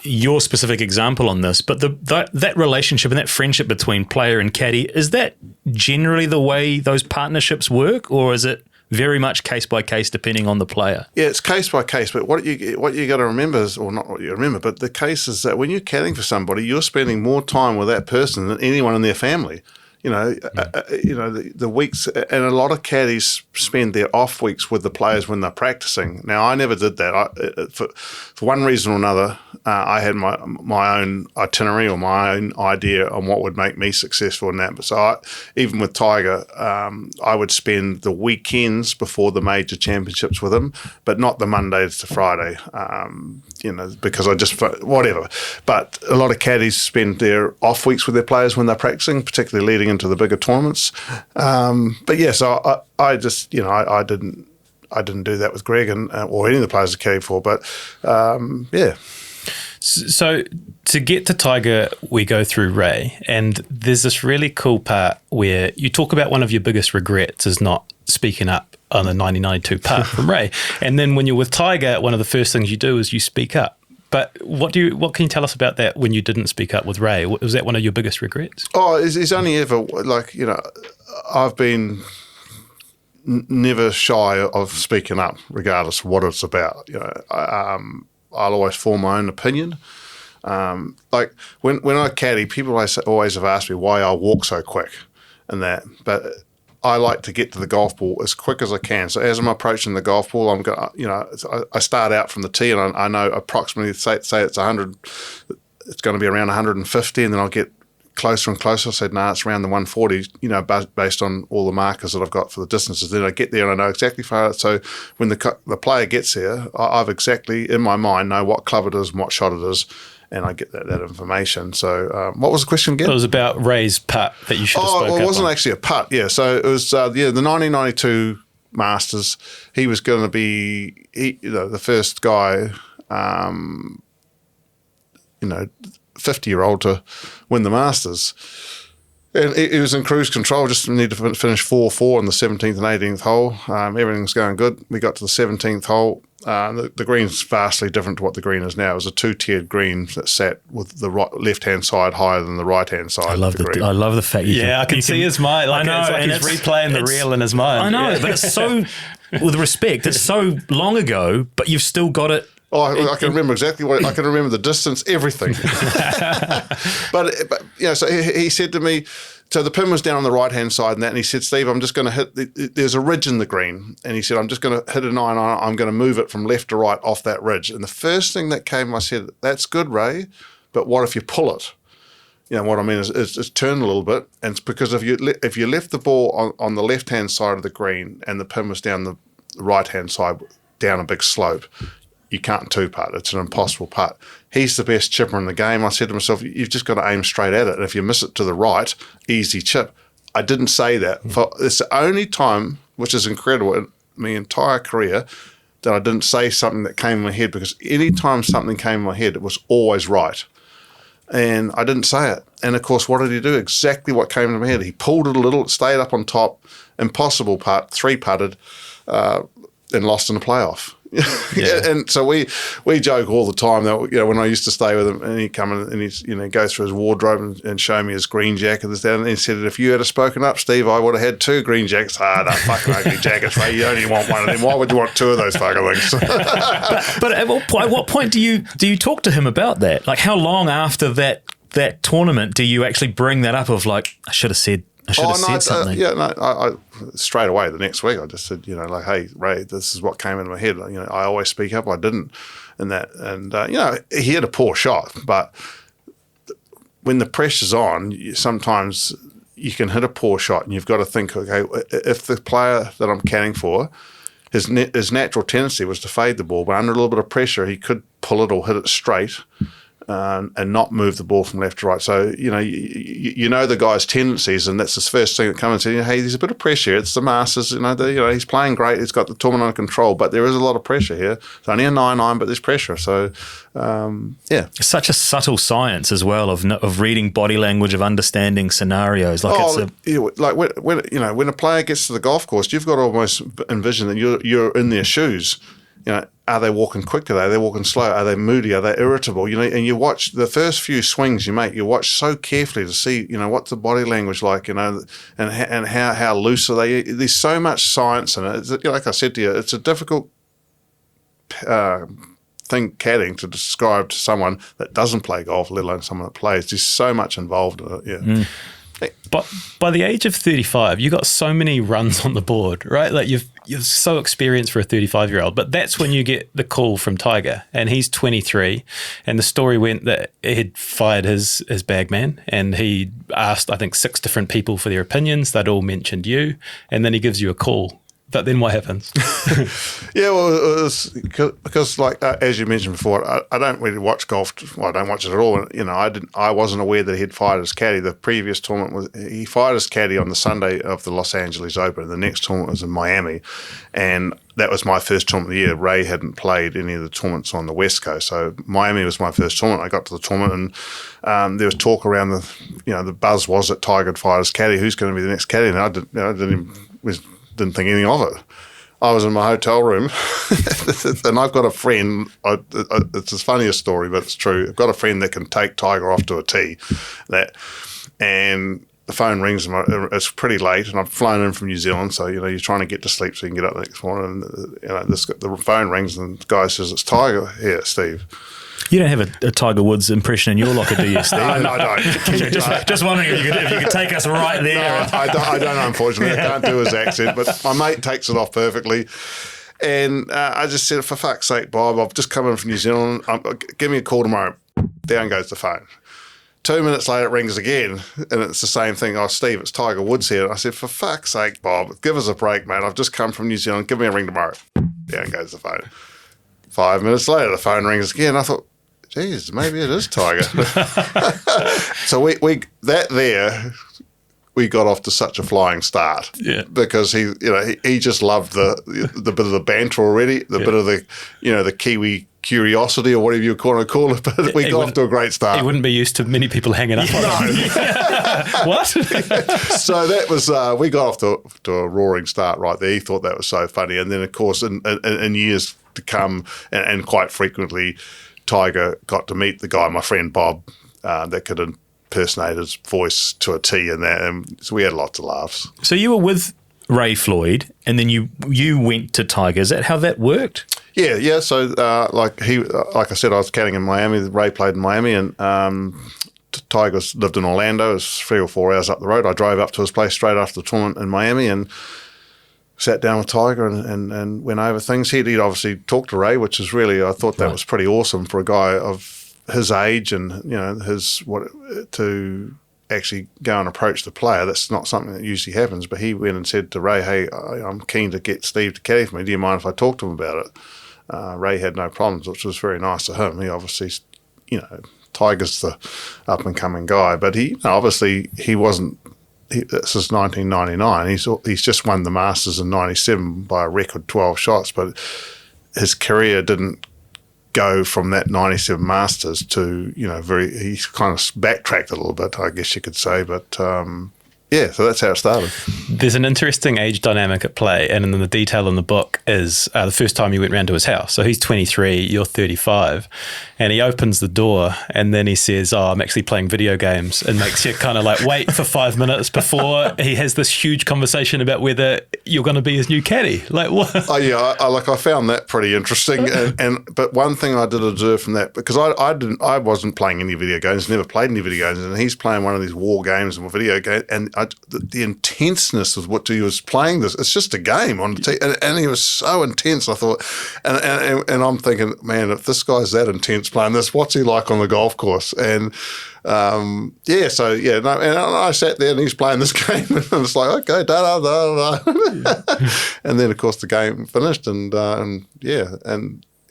your specific example on this, but that relationship and that friendship between player and caddy, is that generally the way those partnerships work, or is it very much case by case depending on the player? Yeah, it's case by case. But what you got to remember is, or not what you remember, but the case is that when you're caddying for somebody, you're spending more time with that person than anyone in their family. The weeks, and a lot of caddies spend their off weeks with the players when they're practicing. Now, I never did that. For one reason or another, I had my own itinerary or my own idea on what would make me successful in that. But so even with Tiger, I would spend the weekends before the major championships with him, but not the Mondays to Friday, because I just, whatever. But a lot of caddies spend their off weeks with their players when they're practicing, particularly leading into the bigger tournaments. So I just, I didn't do that with Greg or any of the players I caddied for. But So to get to Tiger, we go through Ray, and there's this really cool part where you talk about one of your biggest regrets is not speaking up on the 1992 putt from Ray. And then when you're with Tiger, one of the first things you do is you speak up. But what can you tell us about that when you didn't speak up with Ray? Was that one of your biggest regrets? Oh, it's only ever, I've been never shy of speaking up, regardless of what it's about. I'll always form my own opinion. Like when I caddy, people always have asked me why I walk so quick and that, but I like to get to the golf ball as quick as I can. So as I'm approaching the golf ball, I'm going, I start out from the tee, and I know approximately, say it's 100, it's going to be around 150, and then I'll get closer and closer. I said, it's around the 140, based on all the markers that I've got for the distances. Then I get there and I know exactly far. So when the player gets there, I've exactly in my mind know what club it is and what shot it is, and I get that information. So what was the question again? It was about Ray's putt that you should have spoken it wasn't actually a putt. Yeah, so it was the 1992 Masters. He was going to be the first guy, 50-year-old to win the Masters. And he was in cruise control, just needed to finish 4-4 on the 17th and 18th hole. Everything's going good. We got to the 17th hole. The green's vastly different to what the green is now. It was a two-tiered green that sat with the left-hand side higher than the right-hand side. I love the fact I can see his mind. Like, I know, it's like he's replaying the reel in his mind. I know, but it's so, with respect, it's so long ago, but you've still got it. Oh, I can remember exactly what I can remember the distance, everything. but so he said to me, so the pin was down on the right hand side and he said, Steve, I'm just going to hit. There's a ridge in the green, and he said, I'm just going to hit a 9 on it. I'm going to move it from left to right off that ridge. And the first thing that came, I said, that's good, Ray, but what if you pull it? What I mean is turn a little bit, and it's because if you left the ball on the left hand side of the green and the pin was down the right hand side down a big slope, you can't two-putt. It's an impossible putt. He's the best chipper in the game. I said to myself, you've just got to aim straight at it. And if you miss it to the right, easy chip. I didn't say that. It's the only time, which is incredible in my entire career, that I didn't say something that came in my head, because any time something came in my head, it was always right. And I didn't say it. And, of course, what did he do? Exactly what came into my head. He pulled it a little, stayed up on top, impossible putt, three-putted, and lost in the playoff. And so we joke all the time that, you know, when I used to stay with him and he'd come in and he'd, you know, go through his wardrobe and show me his green jacket and he said, if you had spoken up, Steve, I would have had 2 green jackets. No, fucking ugly jackets, mate. You only want one of them. Why would you want 2 of those fucking things? But at what point do you talk to him about that? Like, how long after that tournament do you actually bring that up of like, I should have said something? I straight away the next week I just said, you know, like, hey, Ray, this is what came into my head. You know, I always speak up. I didn't, you know, he had a poor shot, but when the pressure's on, sometimes you can hit a poor shot, and you've got to think, okay, if the player that I'm caddying for, his natural tendency was to fade the ball, but under a little bit of pressure, he could pull it or hit it straight. And not move the ball from left to right. So, you know, you know the guy's tendencies, and that's the first thing that comes and says, hey, there's a bit of pressure. It's the Masters, you know, he's playing great. He's got the tournament under control, but there is a lot of pressure here. It's only a 9-9, but there's pressure. So, It's such a subtle science as well of reading body language, of understanding scenarios. Like when a player gets to the golf course, you've got to almost envision that you're in their shoes. You know, are they walking quickly? Are they walking slow? Are they moody? Are they irritable? You know, and you watch the first few swings you make. You watch so carefully to see, you know, what's the body language like, you know, and how loose are they? There's so much science in it. It's, like I said to you, it's a difficult thing caddying to describe to someone that doesn't play golf, let alone someone that plays. There's so much involved in it. Yeah. But by the age of 35, you got so many runs on the board, right? Like you're so experienced for a 35-year-old. But that's when you get the call from Tiger, and he's 23. And the story went that he had fired his bagman, and he asked, I think, 6 different people for their opinions. They'd all mentioned you, and then he gives you a call. But then what happens? Yeah, well, it was because like as you mentioned before, I don't really watch golf. Well, I don't watch it at all. You know, I wasn't aware that he'd fired his caddy. The previous tournament he fired his caddy on the Sunday of the Los Angeles Open. The next tournament was in Miami, and that was my first tournament of the year. Ray hadn't played any of the tournaments on the West Coast, so Miami was my first tournament. I got to the tournament, and there was talk around the buzz was that Tiger had fired his caddy. Who's going to be the next caddy? And I didn't think anything of it. I was in my hotel room, and I've got a friend. It's as funny a story, but it's true. I've got a friend that can take Tiger off to a tee, and the phone rings. And it's pretty late, and I've flown in from New Zealand, so you know you're trying to get to sleep so you can get up the next morning. And you know, the phone rings, and the guy says, "It's Tiger here, Steve." You don't have a Tiger Woods impression in your locker, do you, Steve? No, I don't. just wondering if you could take us right there. No, I don't, unfortunately. I can't do his accent, but my mate takes it off perfectly. And I just said, for fuck's sake, Bob, I've just come in from New Zealand. Give me a call tomorrow. Down goes the phone. 2 minutes later, it rings again, and it's the same thing. Oh, Steve, it's Tiger Woods here. And I said, for fuck's sake, Bob, give us a break, mate. I've just come from New Zealand. Give me a ring tomorrow. Down goes the phone. 5 minutes later, the phone rings again. I thought, geez, maybe it is Tiger. So we got off to such a flying start. Yeah. Because he just loved the bit of the banter already, the bit of the Kiwi curiosity or whatever you want to call it. But we got off to a great start. He wouldn't be used to many people hanging up on him. What? So that was we got off to a roaring start right there. He thought that was so funny, and then of course in years to come, and quite frequently, Tiger got to meet the guy, my friend Bob, that could impersonate his voice to a T, and so we had lots of laughs. So you were with Ray Floyd, and then you went to Tiger. Is that how that worked? Yeah. So like I said, I was caddying in Miami. Ray played in Miami, and Tiger lived in Orlando. It was 3 or 4 hours up the road. I drove up to his place straight after the tournament in Miami, and sat down with Tiger and went over things. He'd obviously talked to Ray, which is really, I thought that was pretty awesome for a guy of his age and, you know, to actually go and approach the player. That's not something that usually happens, but he went and said to Ray, hey, I'm keen to get Steve to caddy for me. Do you mind if I talk to him about it? Ray had no problems, which was very nice of him. He obviously, you know, Tiger's the up-and-coming guy, but he wasn't. This is 1999. He's just won the Masters in 97 by a record 12 shots, but his career didn't go from that 97 Masters to, you know, he's kind of backtracked a little bit, I guess you could say. But, so that's how it started. There's an interesting age dynamic at play, and then the detail in the book is the first time you went round to his house. So he's 23, you're 35, and he opens the door, and then he says, "Oh, I'm actually playing video games," and makes you kind of like wait for 5 minutes before he has this huge conversation about whether you're going to be his new caddy. Like what? Oh yeah, I found that pretty interesting, but one thing I did observe from that, because I wasn't playing any video games, never played any video games, and he's playing one of these war games and video games, and the intenseness of what he was playing, it's just a game on the and he was so intense. I thought, and I'm thinking, man, if this guy's that intense playing this, what's he like on the golf course? And and I sat there and he's playing this game, and it's like, okay, and then of course the game finished, and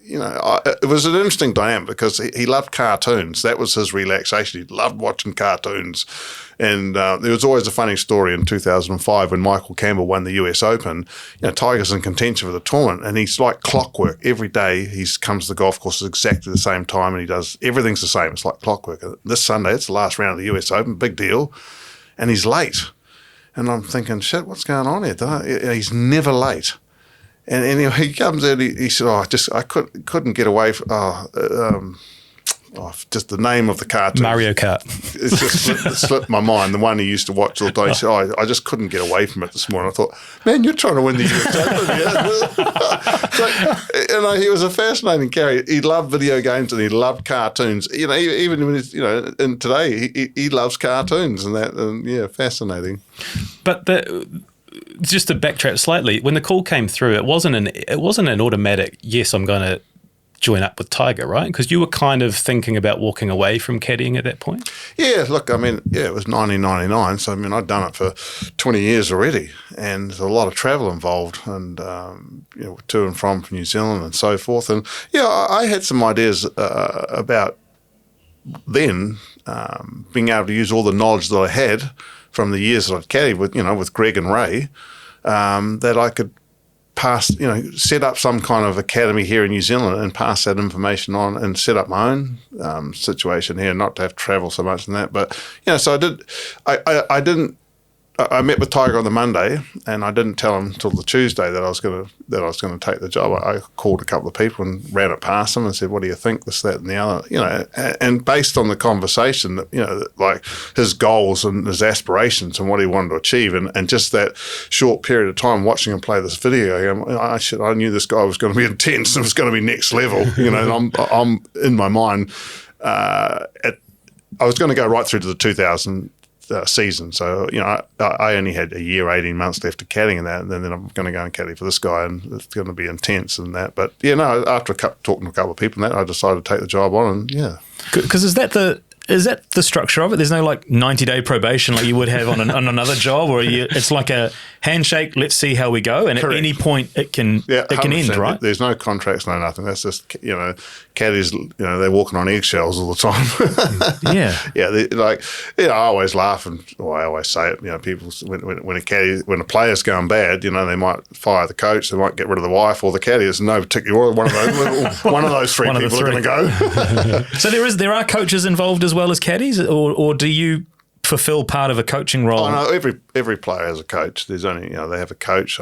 it was an interesting dynamic because he loved cartoons. That was his relaxation. He loved watching cartoons. And there was always a funny story in 2005 when Michael Campbell won the US Open. Tiger's in contention for the tournament, and he's like clockwork. Every day he comes to the golf course at exactly the same time, and he does everything's the same. It's like clockwork. This Sunday, it's the last round of the US Open, big deal, and he's late. And I'm thinking, shit, what's going on here? He's never late. And anyway, he comes in. He said, I couldn't get away from just the name of the cartoon. Mario Kart. It just slipped my mind. The one he used to watch all the time. He said, I just couldn't get away from it this morning. I thought, man, you're trying to win the US Open. He was a fascinating character. He loved video games and he loved cartoons. Even when he's, and today he loves cartoons and that. And fascinating. But just to backtrack slightly, when the call came through, it wasn't an automatic, yes, I'm going to join up with Tiger, right? Because you were kind of thinking about walking away from caddying at that point? Yeah, look, it was 1999, so I'd done it for 20 years already, and there's a lot of travel involved, and to and from New Zealand and so forth. And I had some ideas about then being able to use all the knowledge that I had from the years that I'd caddied with Greg and Ray, that I could set up some kind of academy here in New Zealand and pass that information on and set up my own situation here, not to have to travel so much and that. But, so I did, I met with Tiger on the Monday, and I didn't tell him until the Tuesday that I was going to take the job. I called a couple of people and ran it past them and said, "What do you think? This, that, and the other." And based on the conversation that like his goals and his aspirations and what he wanted to achieve, and just that short period of time watching him play this video game, I knew this guy was going to be intense and was going to be next level. And I'm in my mind. I was going to go right through to the 2000. Season. So, I only had a year, 18 months left of caddying and that, and then I'm going to go and caddy for this guy, and it's going to be intense and that. But, after talking to a couple of people and that, I decided to take the job on, and Because is that the structure of it? There's no 90-day probation like you would have on another job, or it's like a handshake, let's see how we go, and Correct. At any point it can end, right? There's no contracts, no nothing. That's just, caddies, they're walking on eggshells all the time. Yeah. I always laugh, and I always say it, people, when a player's going bad, they might fire the coach, they might get rid of the wife or the caddy. There's no particular order. One of those three people are going to go. So there are coaches involved as well as caddies, or do you fulfill part of a coaching role? Oh, no, every player has a coach. There's only, they have a coach.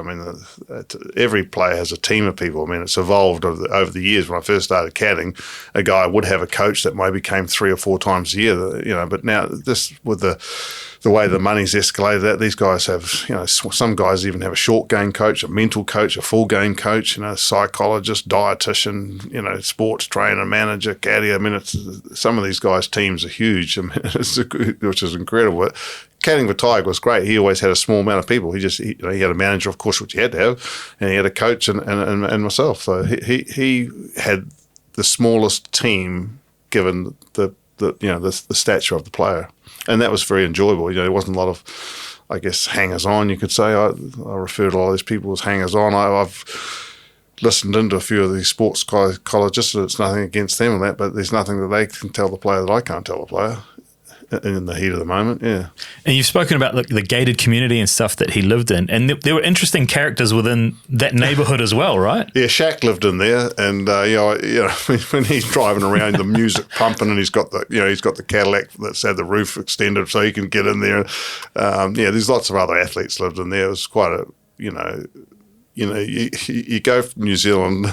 Every player has a team of people. It's evolved over the years. When I first started caddying, a guy would have a coach that maybe came 3 or 4 times a year, but now this, with the way the money's escalated, that these guys have, some guys even have a short game coach, a mental coach, a full game coach, psychologist, dietitian, sports trainer, manager, caddy. Some of these guys' teams are huge, which is incredible. Caddying with Tiger was great. He always had a small amount of people. He had a manager, of course, which he had to have, and he had a coach and myself. So he had the smallest team given the stature of the player. And that was very enjoyable. There wasn't a lot of, I guess, hangers-on, you could say. I refer to a lot of these people as hangers-on. I've listened into a few of these sports psychologists, and it's nothing against them and that, but there's nothing that they can tell the player that I can't tell the player. in the heat of the moment. Yeah. And you've spoken about the gated community and stuff that he lived in, and there were interesting characters within that neighborhood as well, right? Yeah, Shaq lived in there, and when he's driving around, the music pumping, and he's got the Cadillac that's had the roof extended so he can get in there. There's lots of other athletes lived in there. It was quite a you go from New Zealand,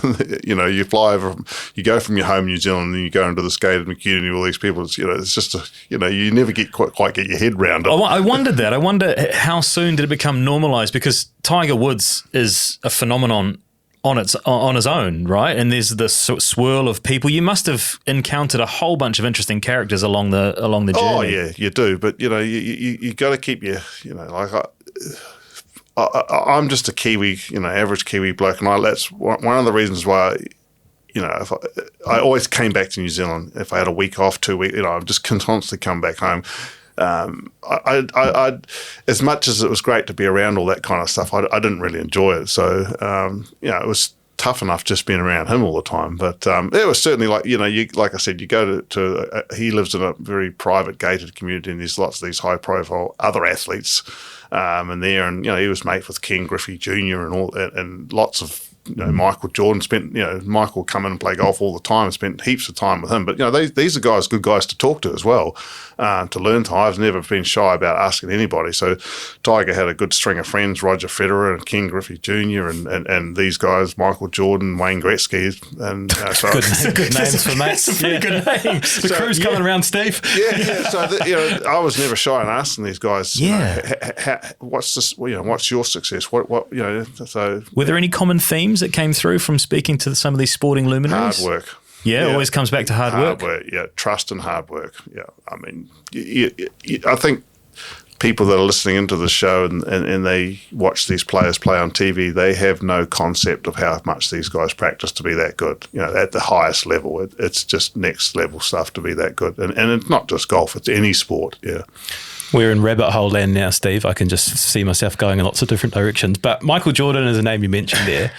you fly over, you go from your home New Zealand, and you go into this gated community with all these people. It's just you never quite get your head round it. I wondered that. I wonder how soon did it become normalised, because Tiger Woods is a phenomenon on his own, right? And there's this swirl of people. You must have encountered a whole bunch of interesting characters along the journey. Oh yeah, you do. But you got to keep your I'm just a Kiwi, average Kiwi bloke, and that's one of the reasons why, if I always came back to New Zealand. If I had a week off, 2 weeks, I'd just constantly come back home. I as much as it was great to be around all that kind of stuff, I didn't really enjoy it. So, it was tough enough just being around him all the time. But it was certainly like I said, you go to he lives in a very private gated community, and there's lots of these high profile other athletes in there, and he was mate with Ken Griffey Jr. and all that, and lots of Michael Jordan Michael come in and play golf all the time and spent heaps of time with him. But these are good guys to talk to as well, to learn to. I've never been shy about asking anybody. So Tiger had a good string of friends, Roger Federer and Ken Griffey Jr. and these guys, Michael Jordan, Wayne Gretzky, and good names for mates. Pretty good names. The crew's coming around, Steve. Yeah. So I was never shy in asking these guys. What's this? What's your success? What? So were there any common themes that came through from speaking to some of these sporting luminaries? Hard work. Yeah, always comes back to hard work. Yeah, trust and hard work. Yeah, I mean, I think people that are listening into the show and they watch these players play on TV, they have no concept of how much these guys practice to be that good. At the highest level, it's just next level stuff to be that good. And it's not just golf; it's any sport. Yeah. We're in rabbit hole land now, Steve. I can just see myself going in lots of different directions. But Michael Jordan is a name you mentioned there.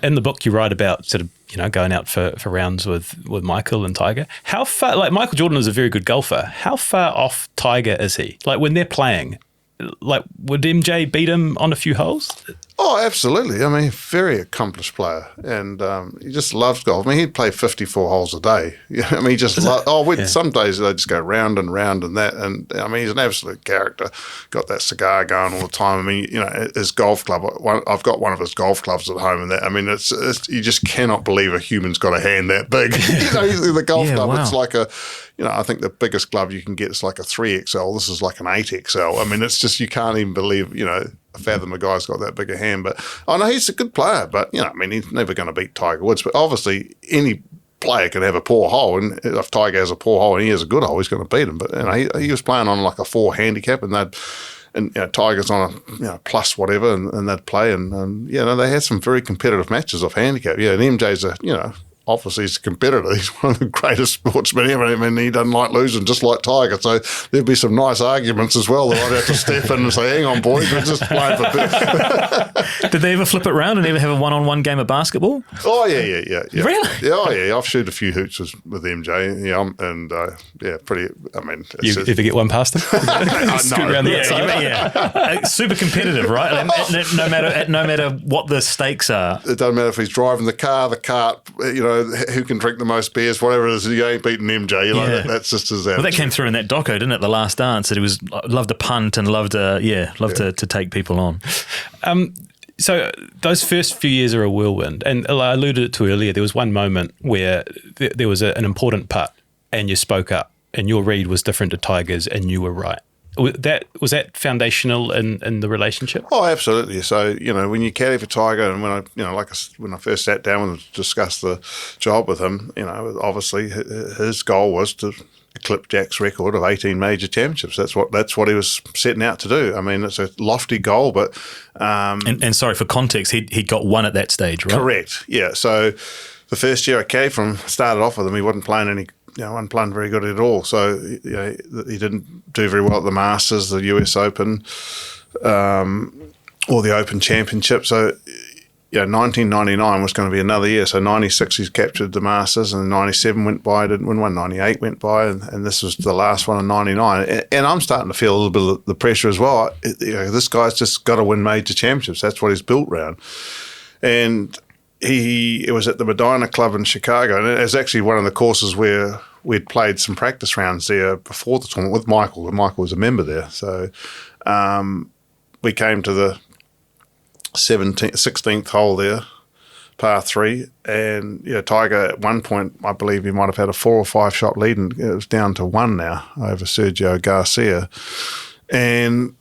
In the book, you write about sort of, going out for rounds with Michael and Tiger. How far, Michael Jordan is a very good golfer. How far off Tiger is he? When they're playing, would MJ beat him on a few holes? Oh, absolutely. I mean, very accomplished player, and he just loves golf. I mean, he'd play 54 holes a day. I mean, he just some days they just go round and round and that, and I mean, he's an absolute character. Got that cigar going all the time. I mean, his golf club. I've got one of his golf clubs at home, and that. I mean, it's you just cannot believe a human's got a hand that big. The golf club. Wow. It's like a. I think the biggest glove you can get is like a 3XL. This is like an 8XL. I mean, it's just, you can't even believe, fathom a guy's got that big a hand. But I know he's a good player, but, I mean, he's never going to beat Tiger Woods. But obviously, any player can have a poor hole, and if Tiger has a poor hole and he has a good hole, he's going to beat him. But, he was playing on like a 4 handicap, and Tiger's on a plus whatever, and they'd play, and they had some very competitive matches off handicap. Yeah, and MJ's obviously he's a competitor. He's one of the greatest sportsmen ever. I mean, he doesn't like losing, just like Tiger. So there'd be some nice arguments as well that I'd have to step in and say, hang on, boys, we're just playing for bit. Did they ever flip it around and ever have a one-on-one game of basketball? Oh, yeah. Really? Yeah, oh, yeah. I've shooted a few hoots with MJ, pretty, I mean. You ever get one past him? No. Around the outside. Super competitive, right? No matter what the stakes are. It doesn't matter if he's driving the car, the cart, who can drink the most beers, whatever it is, you ain't beating MJ. That's just his attitude. Well, that came through in that doco, didn't it? The Last Dance, that he loved to punt and loved to take people on. So those first few years are a whirlwind, and I alluded to earlier. There was one moment where there was an important putt, and you spoke up, and your read was different to Tiger's, and you were right. Was that foundational in the relationship? Oh, absolutely. So when you caddy for Tiger, and when I first sat down and discussed the job with him, obviously his goal was to eclipse Jack's record of 18 major championships. That's what he was setting out to do. I mean, it's a lofty goal, but and sorry for context, he got one at that stage, right? Correct. Yeah. So the first year I caddied started off with him, he wasn't playing wasn't playing very good at all. So he didn't do very well at the Masters, the US Open, or the Open Championship. So 1999 was going to be another year. So 96 he's captured the Masters, and 97 went by, didn't win one. 98 went by, and this was the last one in 99. And I'm starting to feel a little bit of the pressure as well. This guy's just got to win major championships. That's what he's built around. And it was at the Medina Club in Chicago, and it was actually one of the courses where we'd played some practice rounds there before the tournament with Michael, and Michael was a member there. So we came to the 16th hole there, par 3, and Tiger at one point, I believe he might have had a 4 or 5 shot lead, and it was down to 1 now over Sergio Garcia. And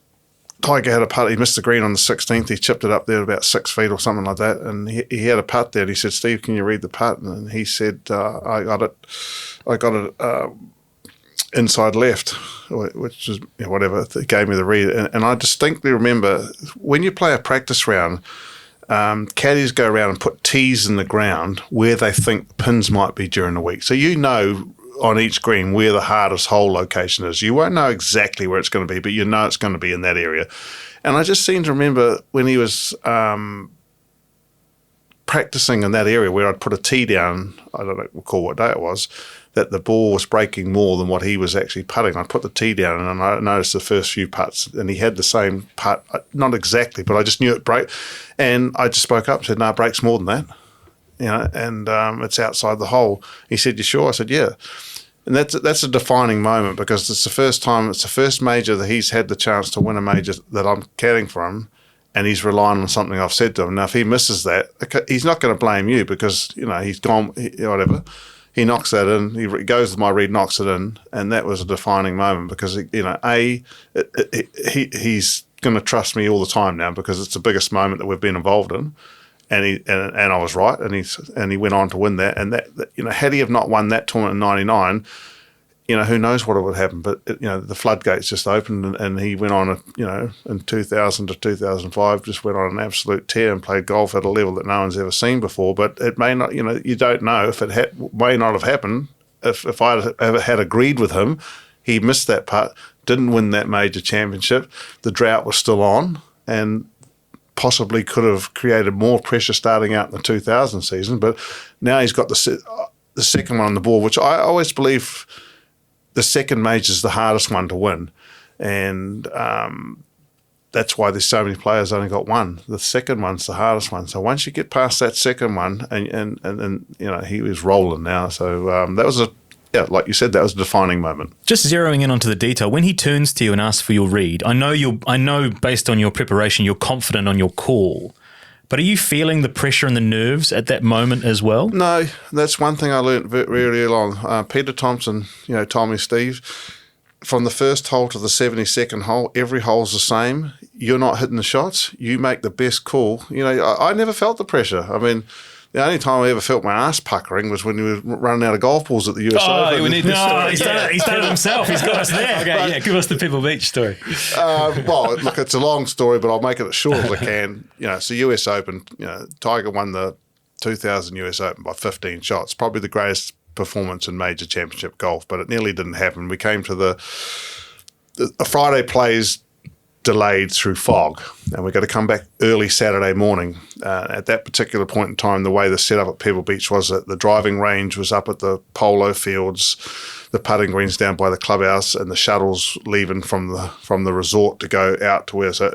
Tiger had a putt. He missed the green on the 16th. He chipped it up there about 6 feet or something like that, and he had a putt there. And he said, "Steve, can you read the putt?" And he said, "I got it inside left," which is whatever. They gave me the read, and I distinctly remember when you play a practice round, caddies go around and put tees in the ground where they think pins might be during the week. So on each green where the hardest hole location is. You won't know exactly where it's going to be, but you know it's going to be in that area. And I just seem to remember when he was practicing in that area where I'd put a tee down, I don't recall what day it was, that the ball was breaking more than what he was actually putting. I put the tee down, and I noticed the first few putts, and he had the same putt, not exactly, but I just knew it break. And I just spoke up and said, "No, it breaks more than that. And it's outside the hole." He said, "You sure?" I said, "Yeah." And that's a defining moment, because it's the first major that he's had the chance to win a major that I'm caddying for him, and he's relying on something I've said to him. Now, if he misses that, he's not going to blame you, because, he's gone, whatever. He knocks that in, he goes to my read, knocks it in, and that was a defining moment, because, he's going to trust me all the time now, because it's the biggest moment that we've been involved in. And I was right, and he went on to win that. And that had he have not won that tournament in '99, who knows what would happen? But the floodgates just opened, and he went on in 2000 to 2005, just went on an absolute tear and played golf at a level that no one's ever seen before. But it may not, you don't know if it may not have happened if I had agreed with him. He missed that putt, didn't win that major championship. The drought was still on, and possibly could have created more pressure starting out in the 2000 season, but now he's got the second one on the board, which I always believe the second major is the hardest one to win, and that's why there's so many players only got one. The second one's the hardest one. So once you get past that second one, and he was rolling now. So that was like you said, that was a defining moment. Just zeroing in onto the detail, when he turns to you and asks for your read, I know based on your preparation, you're confident on your call, but are you feeling the pressure and the nerves at that moment as well? No, that's one thing I learned very early on. Peter Thompson, told me, "Steve, from the first hole to the 72nd hole, every hole's the same. You're not hitting the shots. You make the best call." I never felt the pressure. I mean, the only time I ever felt my ass puckering was when he was running out of golf balls at the US Open. He's done it himself. He's got us there. Okay, give us the Pebble Beach story. Well, look, it's a long story, but I'll make it as short as I can. It's the US Open. Tiger won the 2000 US Open by 15 shots, probably the greatest performance in major championship golf, but it nearly didn't happen. We came to the Friday plays delayed through fog, and we got to come back early Saturday morning. At that particular point in time, the way the setup at Pebble Beach was that the driving range was up at the polo fields, the putting greens down by the clubhouse, and the shuttles leaving from the resort to go out to where. So,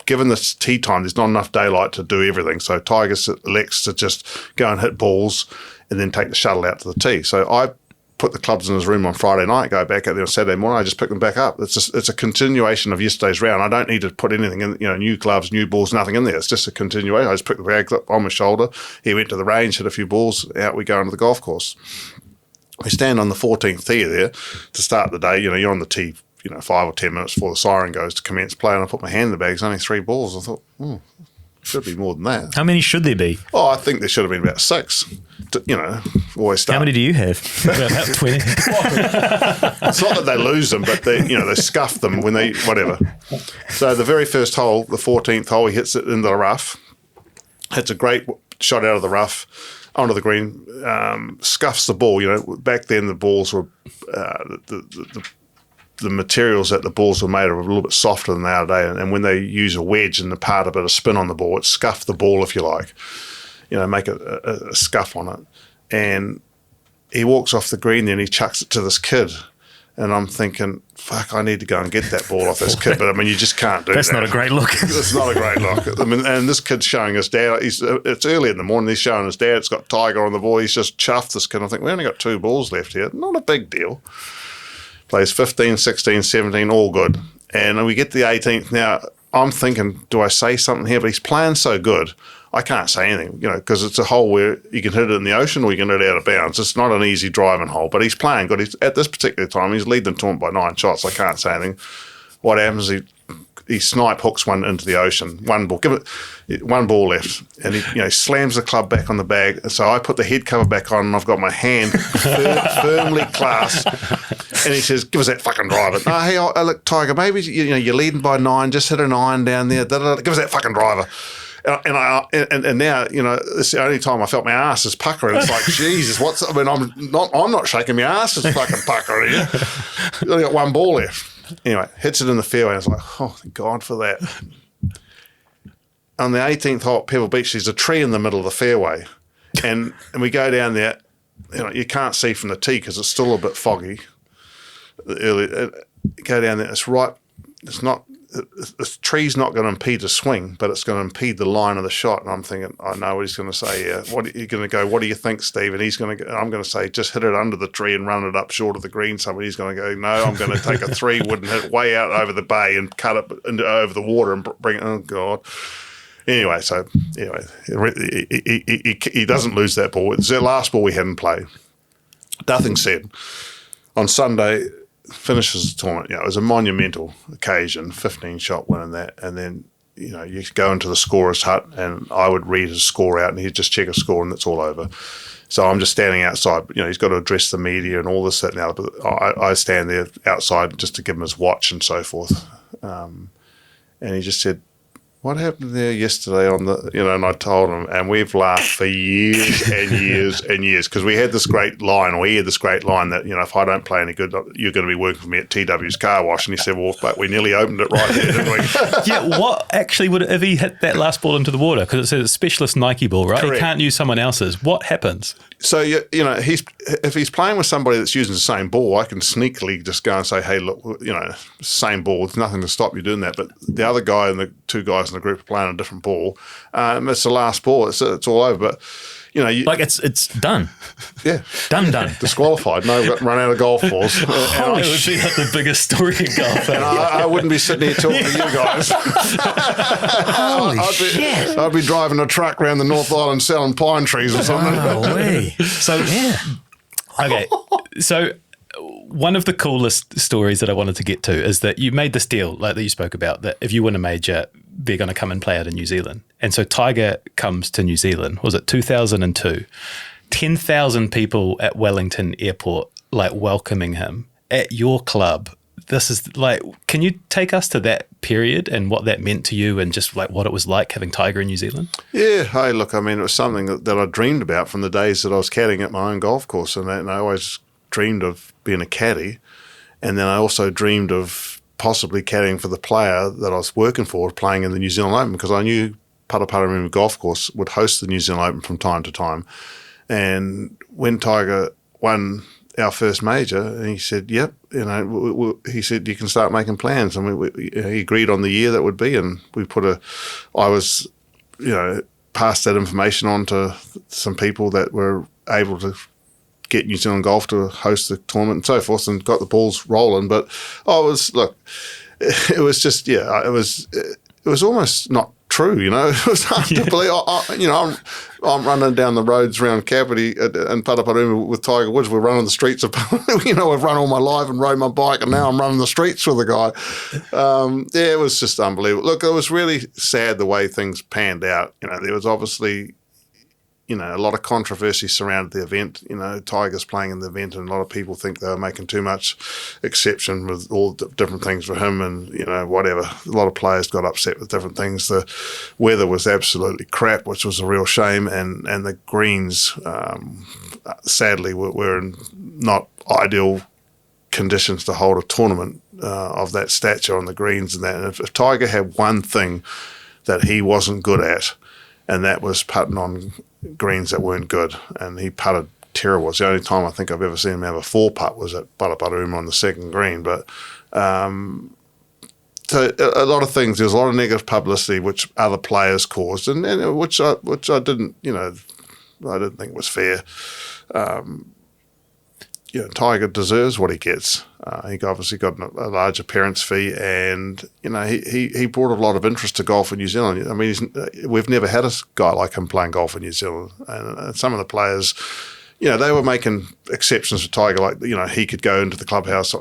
given the tee time, there's not enough daylight to do everything. So Tiger elects to just go and hit balls and then take the shuttle out to the tee. So I put the clubs in his room on Friday night, go back out there on Saturday morning, I just pick them back up. It's a continuation of yesterday's round. I don't need to put anything in, new clubs, new balls, nothing in there. It's just a continuation. I just pick the bag up on my shoulder. He went to the range, hit a few balls, out we go onto the golf course. We stand on the 14th tee there to start the day. You're on the tee, 5 or 10 minutes before the siren goes to commence play, and I put my hand in the bag. There's only 3 balls. I thought, should be more than that. How many should there be? Oh, I think there should have been about 6. Always start. How many do you have? About 20. It's not that they lose them, but they scuff them when they, whatever. So the very first hole, the 14th hole, he hits it into the rough. Hits a great shot out of the rough onto the green, scuffs the ball. Back then the balls were, the the materials that the balls were made of are a little bit softer than they are today. And when they use a wedge and impart a bit of spin on the ball, it scuffed the ball, if you like, make a scuff on it. And he walks off the green and he chucks it to this kid. And I'm thinking, fuck, I need to go and get that ball off this kid. But, I mean, you just can't do that. That's not a great look. It's not a great look. I mean, and this kid's showing his dad. It's early in the morning. He's showing his dad. It's got Tiger on the ball. He's just chuffed this kid. I think, we only got 2 balls left here. Not a big deal. Plays 15, 16, 17, all good. And we get to the 18th. Now, I'm thinking, do I say something here? But he's playing so good, I can't say anything, because it's a hole where you can hit it in the ocean or you can hit it out of bounds. It's not an easy driving hole, but he's playing good. At this particular time, he's leading the tournament by 9 shots. I can't say anything. What happens is he snipe hooks one into the ocean. One ball, give it 1 ball left, and he slams the club back on the bag. So I put the head cover back on, and I've got my hand firmly clasped. And he says, "Give us that fucking driver." No, hey, look, Tiger, maybe you're leading by 9. Just hit an iron down there. Give us that fucking driver. And now, it's the only time I felt my ass is puckering. It's like, Jesus, I'm not shaking my ass, it's fucking puckering here. You only got 1 ball left. Anyway, hits it in the fairway. I was like, oh, thank God for that. On the 18th hole at Pebble Beach, there's a tree in the middle of the fairway. And we go down there, you can't see from the tee because it's still a bit foggy. Go down there, the tree's not going to impede the swing, but it's going to impede the line of the shot. And I'm thinking, I know what he's going to say. Yeah, what are you going to go? What do you think, Steve? And I'm going to say, just hit it under the tree and run it up short of the green. Somebody's going to go, no, I'm going to take a 3-wood and hit it way out over the bay and cut it over the water and bring it. Oh God. Anyway, he doesn't lose that ball. It's the last ball we hadn't played. Nothing said. On Sunday, finishes the tournament. It was a monumental occasion, 15-shot win in that. And then, you go into the scorer's hut and I would read his score out and he'd just check a score and it's all over. So I'm just standing outside. He's got to address the media and all this, that, and the other. But I stand there outside just to give him his watch and so forth. And he just said, "What happened there yesterday on the," and I told him, and we've laughed for years and years and years because he had this great line that, if I don't play any good, you're going to be working for me at TW's car wash. And he said, well, but we nearly opened it right there, didn't we? Yeah, what actually would, if he hit that last ball into the water, because it's a specialist Nike ball, right? Correct. He can't use someone else's. What happens? So, if he's playing with somebody that's using the same ball, I can sneakily just go and say, hey, look, same ball. There's nothing to stop you doing that. But the other guy and the 2 guys in the group are playing a different ball. It's the last ball. It's all over. But, it's done. Yeah. Done. Disqualified. No, run out of golf balls. Holy shit. That's the biggest story in golf. And I wouldn't be sitting here talking to you guys. Holy shit. I'd be driving a truck around the North Island selling pine trees or something. Oh, wee. So, yeah. Okay, so one of the coolest stories that I wanted to get to is that you made this deal, like that you spoke about, that if you win a major, they're going to come and play out in New Zealand. And so Tiger comes to New Zealand, was it 2002? 10,000 people at Wellington Airport, welcoming him at your club. This is can you take us to that period and what that meant to you and just what it was like having Tiger in New Zealand? Yeah. Hey, look, I mean, it was something that I dreamed about from the days that I was caddying at my own golf course. And I always dreamed of being a caddy. And then I also dreamed of possibly caddying for the player that I was working for, playing in the New Zealand Open, because I knew Paraparaumu Golf Course would host the New Zealand Open from time to time. And when Tiger won our first major, and he said, yep, he said, you can start making plans. And he agreed on the year that would be, and I was passed that information on to some people that were able to get New Zealand Golf to host the tournament and so forth, and got the balls rolling. But it was just, it was almost not true, It was hard to believe. I'm running down the roads around Caddy and Paraparaumu with Tiger Woods. We're running the streets of, I've run all my life and rode my bike, and now I'm running the streets with the guy. It was just unbelievable. Look, it was really sad the way things panned out. There was obviously, a lot of controversy surrounded the event. Tiger's playing in the event, and a lot of people think they were making too much exception with all the different things for him, and whatever. A lot of players got upset with different things. The weather was absolutely crap, which was a real shame, and the greens, sadly, were in not ideal conditions to hold a tournament of that stature on the greens and that. And if Tiger had one thing that he wasn't good at, and that was putting on greens that weren't good, and he putted terrible. It's the only time I think I've ever seen him have a 4-putt was at Butteruma on the second green. But so a lot of things. There was a lot of negative publicity which other players caused, and which I didn't, I didn't think was fair. Tiger deserves what he gets. He obviously got a large appearance fee, and he brought a lot of interest to golf in New Zealand. I mean, we've never had a guy like him playing golf in New Zealand, and some of the players, they were making exceptions for Tiger, like he could go into the clubhouse,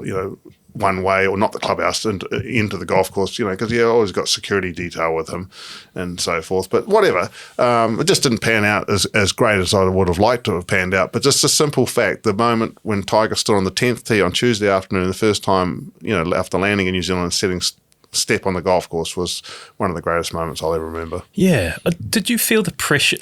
one way, or not the clubhouse, into the golf course, because he always got security detail with him and so forth. But whatever, it just didn't pan out as great as I would have liked to have panned out. But just a simple fact, the moment when Tiger stood on the 10th tee on Tuesday afternoon, the first time, after landing in New Zealand and setting step on the golf course, was one of the greatest moments I'll ever remember. Yeah. Did you feel the pressure?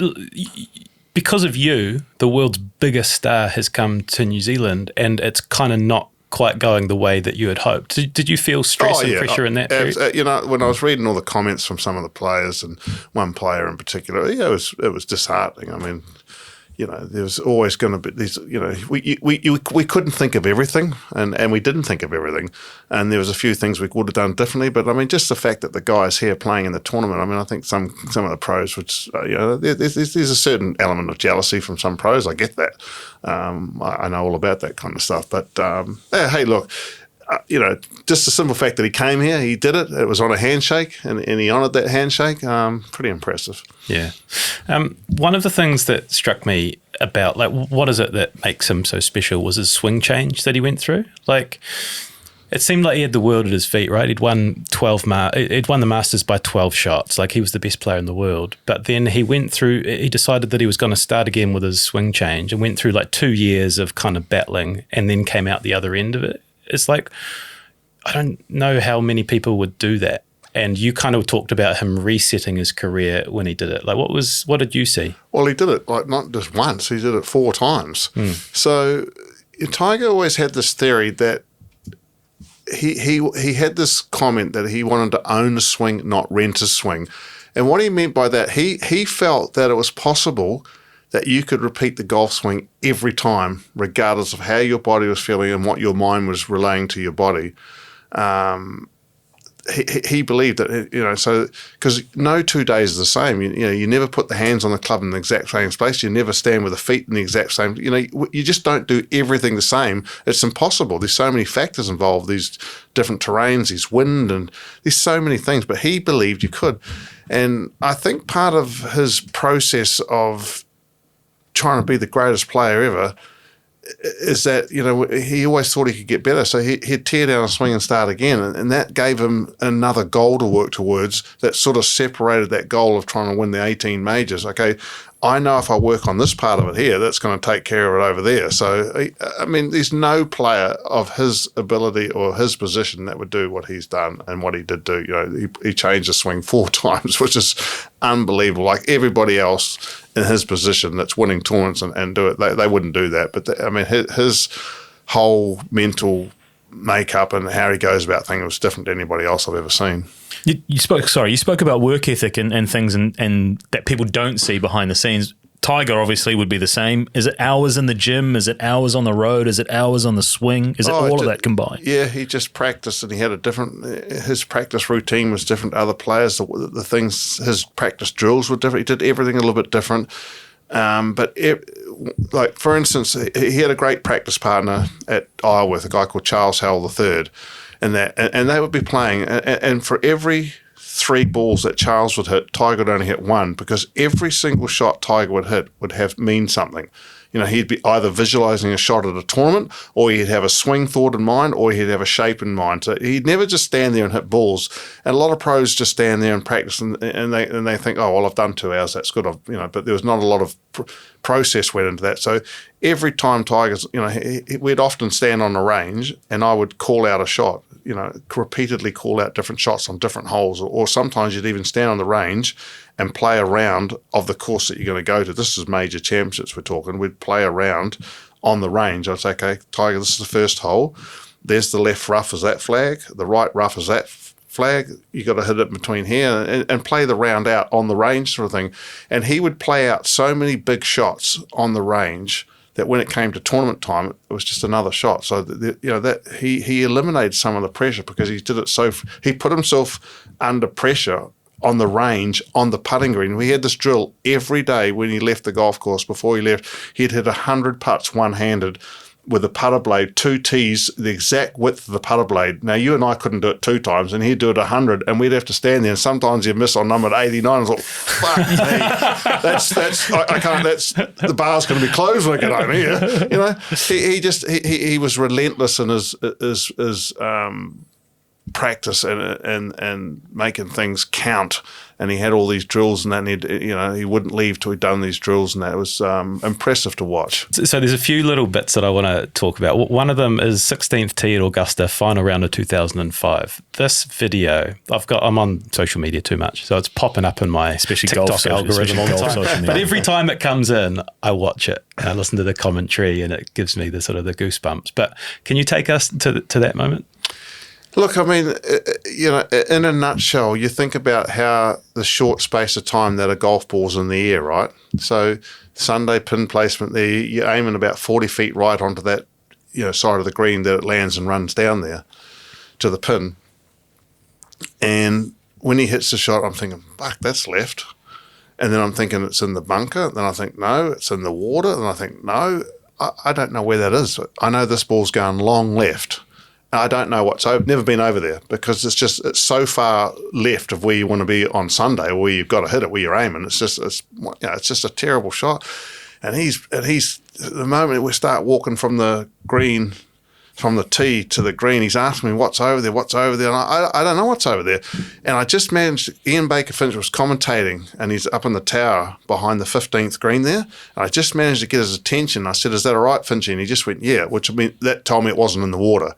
Because of you, the world's biggest star has come to New Zealand, and it's kind of not quite going the way that you had hoped. Did you feel stress and pressure in that period? When I was reading all the comments from some of the players, and one player in particular, it was disheartening. I mean, there was always going to be these, we couldn't think of everything, and we didn't think of everything. And there was a few things we would have done differently. But I mean, just the fact that the guy's here playing in the tournament, I mean, I think some of the pros would, there's a certain element of jealousy from some pros. I get that. I know all about that kind of stuff. But hey, look, just the simple fact that he came here, he did it. It was on a handshake, and he honoured that handshake. Pretty impressive. Yeah. One of the things that struck me about, what is it that makes him so special was his swing change that he went through. It seemed like he had the world at his feet, right? He'd won the Masters by 12 shots. He was the best player in the world. But then he decided that he was going to start again with his swing change, and went through 2 years of kind of battling, and then came out the other end of it. It's I don't know how many people would do that. And you kind of talked about him resetting his career when he did it. What did you see? Well, he did it not just once, he did it 4 times. So Tiger always had this theory that he had this comment that he wanted to own a swing, not rent a swing. And what he meant by that, he felt that it was possible that you could repeat the golf swing every time, regardless of how your body was feeling and what your mind was relaying to your body. He believed that, so because no 2 days are the same. You never put the hands on the club in the exact same place. You never stand with the feet in the exact same. You just don't do everything the same. It's impossible. There's so many factors involved. These different terrains, these wind, and there's so many things. But he believed you could, and I think part of his process of trying to be the greatest player ever is that, he always thought he could get better. So he'd tear down a swing and start again. And that gave him another goal to work towards that sort of separated that goal of trying to win the 18 majors. Okay, I know if I work on this part of it here, that's going to take care of it over there. So, I mean, there's no player of his ability or his position that would do what he's done and what he did do. He changed the swing 4 times, which is unbelievable. Like everybody else in his position that's winning tournaments and do it, they wouldn't do that. But, his whole mental makeup and how he goes about things was different to anybody else I've ever seen. You spoke about work ethic and things and that people don't see behind the scenes. Tiger obviously would be the same. Is it hours in the gym? Is it hours on the road? Is it hours on the swing? Is it all of that combined? Yeah, he just practiced, and he had his practice routine was different to other players. The things, his practice drills were different. He did everything a little bit different. For instance, he had a great practice partner at Isleworth, a guy called Charles Howell III, and they would be playing, and for every 3 balls that Charles would hit, Tiger would only hit 1, because every single shot Tiger would hit would mean something. He'd be either visualizing a shot at a tournament, or he'd have a swing thought in mind, or he'd have a shape in mind. So he'd never just stand there and hit balls. And a lot of pros just stand there and practice, and they think, oh, well, I've done 2 hours, that's good. But there was not a lot of process went into that. So every time Tiger's, we'd often stand on the range, and I would call out a shot. Repeatedly call out different shots on different holes, or sometimes you'd even stand on the range and play a round of the course that you're going to go to. This is major championships we're talking. We'd play a round on the range. I'd say, okay, Tiger, this is the first hole. there's the left rough is that flag, the right rough is that flag. You got to hit it between here and play the round out on the range sort of thing. And he would play out so many big shots on the range that when it came to tournament time, it was just another shot. So that he eliminated some of the pressure because he did it he put himself under pressure on the range, on the putting green. We had this drill every day when he left the golf course. Before he left, he'd hit 100 putts one-handed with a putter blade, 2 tees, the exact width of the putter blade. Now, you and I couldn't do it 2 times, and he'd do it 100, and we'd have to stand there, and sometimes you'd miss on number 89. I was like, fuck me. I can't, the bar's going to be closed when I get home here. He was relentless in his practice and making things count. And he had all these drills, and then he wouldn't leave till he'd done these drills, and that was impressive to watch. So there's a few little bits that I want to talk about. One of them is 16th tee at Augusta, final round of 2005. This video, I'm on social media too much, so it's popping up in my TikTok algorithm all the time. But every time it comes in, I watch it and I listen to the commentary, and it gives me the sort of the goosebumps. But can you take us to that moment? Look, I mean, in a nutshell, you think about how the short space of time that a golf ball's in the air, right? So Sunday pin placement there, you're aiming about 40 feet right onto that, side of the green that it lands and runs down there to the pin. And when he hits the shot, I'm thinking, fuck, that's left. And then I'm thinking it's in the bunker. Then I think, no, it's in the water. And I think, no, I don't know where that is. I know this ball's going long left. I don't know never been over there because it's so far left of where you want to be on Sunday, or where you've got to hit it, where you're aiming. It's just a terrible shot. And he's the moment we start walking from the green, from the tee to the green, he's asking me what's over there, and I don't know what's over there. And I just managed. Ian Baker Finch was commentating, and he's up in the tower behind the 15th green there. And I just managed to get his attention. I said, "Is that all right, Finchy?" And he just went, "Yeah," which that told me it wasn't in the water.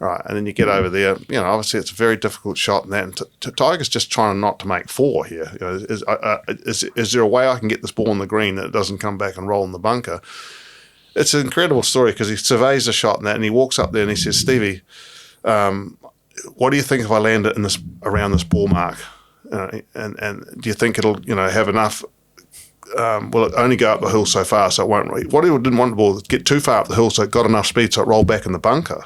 Right, and then you get over there. Obviously it's a very difficult shot, and that. And Tiger's just trying not to make 4 here. Is there a way I can get this ball in the green that it doesn't come back and roll in the bunker? It's an incredible story because he surveys the shot and that, and he walks up there and he says, "Stevie, what do you think if I land it around this ball mark? And do you think it'll have enough? Will it only go up the hill so far so it won't? What he didn't want the ball to get too far up the hill so it got enough speed so it rolled back in the bunker."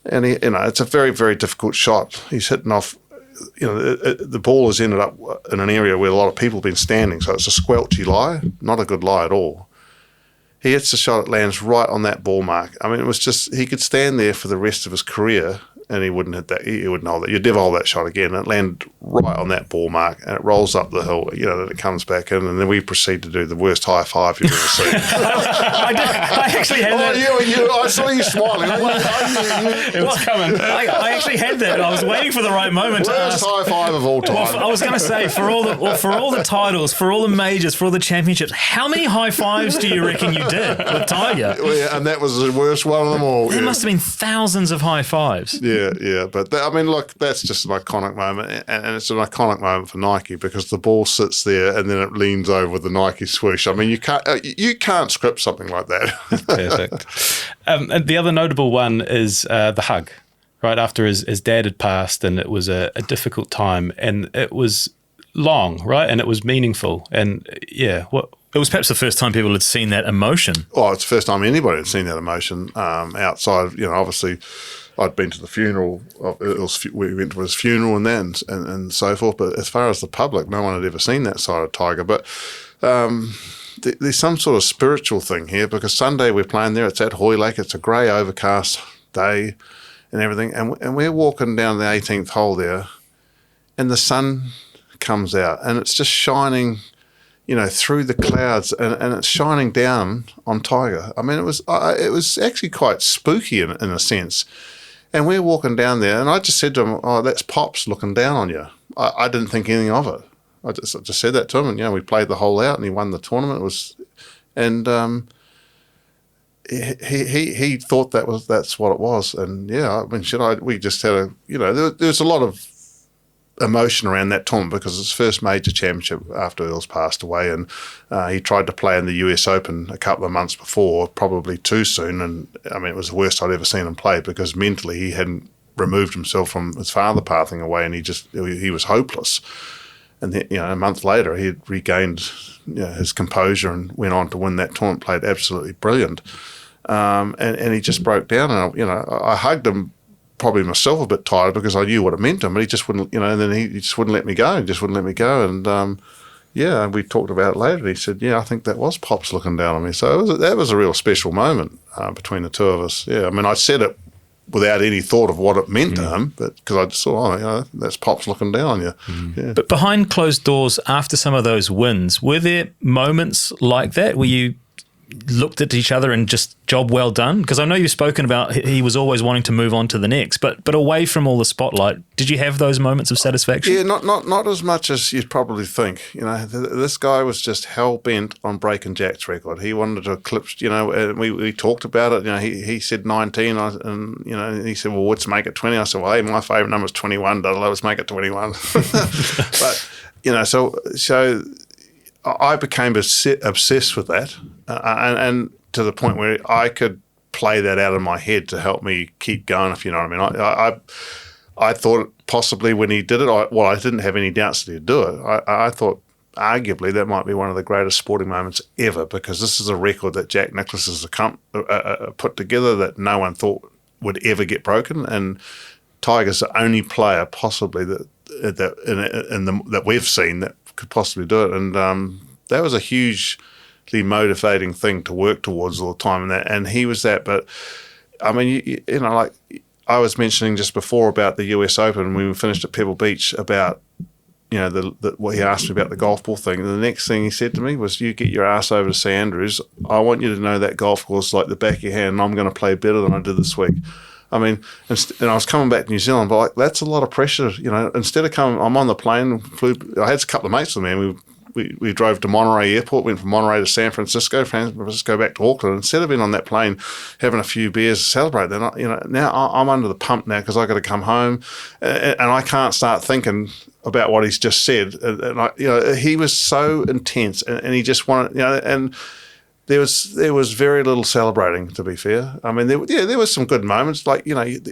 And it's a very, very difficult shot. He's hitting off, the ball has ended up in an area where a lot of people have been standing, so it's a squelchy lie, not a good lie at all. He hits the shot, it lands right on that ball mark. I mean, it was just, he could stand there for the rest of his career and he wouldn't hit that. He wouldn't hold that. You'd never hold that shot again. And it landed right on that ball mark, and it rolls up the hill. Then it comes back in, and then we proceed to do the worst high five you've ever seen. I actually had that. I saw you smiling. It was coming. I actually had that. I was waiting for the right moment to ask. Worst high five of all time. Well, I was going to say, for all the titles, for all the majors, for all the championships, how many high fives do you reckon you did with Tiger? Yeah, and that was the worst one of them all. There must have been thousands of high fives. Yeah, but look, that's just an iconic moment, and it's an iconic moment for Nike because the ball sits there and then it leans over with the Nike swoosh. I mean, you can't script something like that. Perfect. And the other notable one is the hug, right after his dad had passed, and it was a difficult time, and it was long, right, and it was meaningful, and it was perhaps the first time people had seen that emotion. Oh, it's the first time anybody had seen that emotion outside. Obviously, I'd been to the funeral. We went to his funeral and that, and so forth. But as far as the public, no one had ever seen that side of Tiger. But there's some sort of spiritual thing here because Sunday we're playing there. It's at Hoylake. It's a grey, overcast day and everything. And we're walking down the 18th hole there, and the sun comes out, and it's just shining, through the clouds, and it's shining down on Tiger. I mean, it was actually quite spooky in a sense. And we're walking down there, and I just said to him, "Oh, that's Pops looking down on you." I didn't think anything of it. I just said that to him, and we played the hole out, and he won the tournament. He thought that's what it was, and we just had there was a lot of emotion around that tournament because it's his first major championship after Earl's passed away, and he tried to play in the US Open a couple of months before, probably too soon, and I mean it was the worst I'd ever seen him play because mentally he hadn't removed himself from his father passing away, and he was hopeless. And then, a month later he had regained his composure and went on to win that tournament, played absolutely brilliant, and he just broke down, and I hugged him. Probably myself a bit tired because I knew what it meant to him, but he just wouldn't, and then he just wouldn't let me go. He just wouldn't let me go. And we talked about it later. And he said, I think that was Pops looking down on me. So that was a real special moment between the two of us. Yeah, I mean, I said it without any thought of what it meant to him, but because I just thought, that's Pops looking down on you. Yeah. But behind closed doors, after some of those wins, were there moments like that where you looked at each other and just job well done? Because I know you've spoken about he was always wanting to move on to the next, but away from all the spotlight, did you have those moments of satisfaction? Yeah, not as much as you'd probably think. This guy was just hell bent on breaking Jack's record. He wanted to eclipse. And we talked about it. He said 19, and he said, "Well, let's make it 20." I said, "Well, hey, my favourite number is 21. Let's make it 21." But so I became obsessed with that, and to the point where I could play that out in my head to help me keep going, if you know what I mean. I thought possibly when he did it, I didn't have any doubts that he'd do it. I thought arguably that might be one of the greatest sporting moments ever, because this is a record that Jack Nicklaus has put together that no one thought would ever get broken, and Tiger's the only player possibly that we've seen that could possibly do it, and that was a hugely motivating thing to work towards all the time, and he was that. But I mean, like I was mentioning just before about the US Open when we finished at Pebble Beach, about what he asked me about the golf ball thing. And the next thing he said to me was, "You get your ass over to St Andrews. I want you to know that golf course like the back of your hand, and I'm going to play better than I did this week." I mean, and I was coming back to New Zealand, but that's a lot of pressure. Instead of coming, I'm on the plane. I had a couple of mates with me, and we drove to Monterey Airport, went from Monterey to San Francisco back to Auckland. Instead of being on that plane, having a few beers to celebrate, then now I'm under the pump now because I got to come home, and I can't start thinking about what he's just said. And he was so intense, and he just wanted, and. There was very little celebrating, to be fair. I mean, there was some good moments, like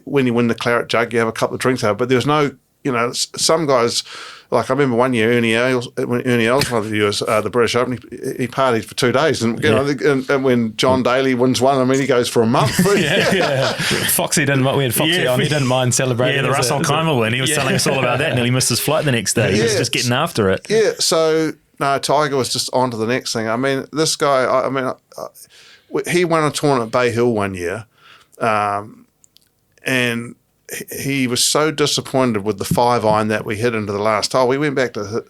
when you win the claret jug, you have a couple of drinks out, but there was no, some guys, like I remember one year Ernie Els, one of the US, the British Open, he partied for 2 days, and and when John Daly wins one, I mean, he goes for a month. yeah. Foxy didn't. We had Foxy on. He didn't mind celebrating. Yeah, the Russell Keimer win. He was telling us all about that, and he missed his flight the next day. He was just getting after it. Yeah, so. No, Tiger was just on to the next thing. I mean, this guy, he won a tournament at Bay Hill one year, and he was so disappointed with the 5-iron that we hit into the last hole. We went back to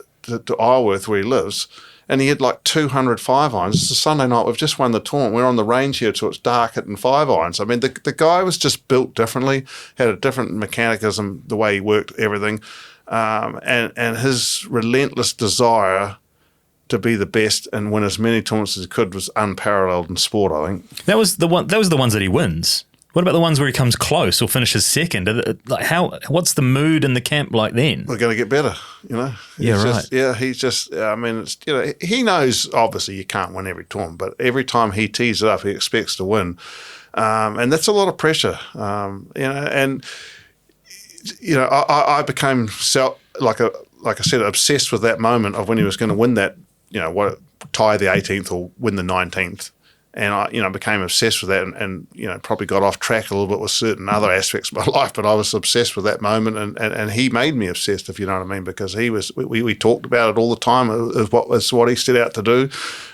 Isleworth, where he lives, and he had like 200 5-irons. It's a Sunday night. We've just won the tournament. We're on the range here, so it's dark hitting 5-irons. I mean, the guy was just built differently, had a different mechanism, the way he worked everything, and his relentless desire to be the best and win as many tournaments as he could was unparalleled in sport, I think. That was the ones that he wins. What about the ones where he comes close or finishes second? What's the mood in the camp like then? We're going to get better, He's just, I mean, it's, he knows obviously you can't win every tournament, but every time he tees it up, he expects to win. And that's a lot of pressure, I became, like I said, obsessed with that moment of when he was going to win that, tie the 18th or win the 19th. And I became obsessed with that and probably got off track a little bit with certain other aspects of my life, but I was obsessed with that moment and he made me obsessed, if you know what I mean, because we talked about it all the time as what he set out to do.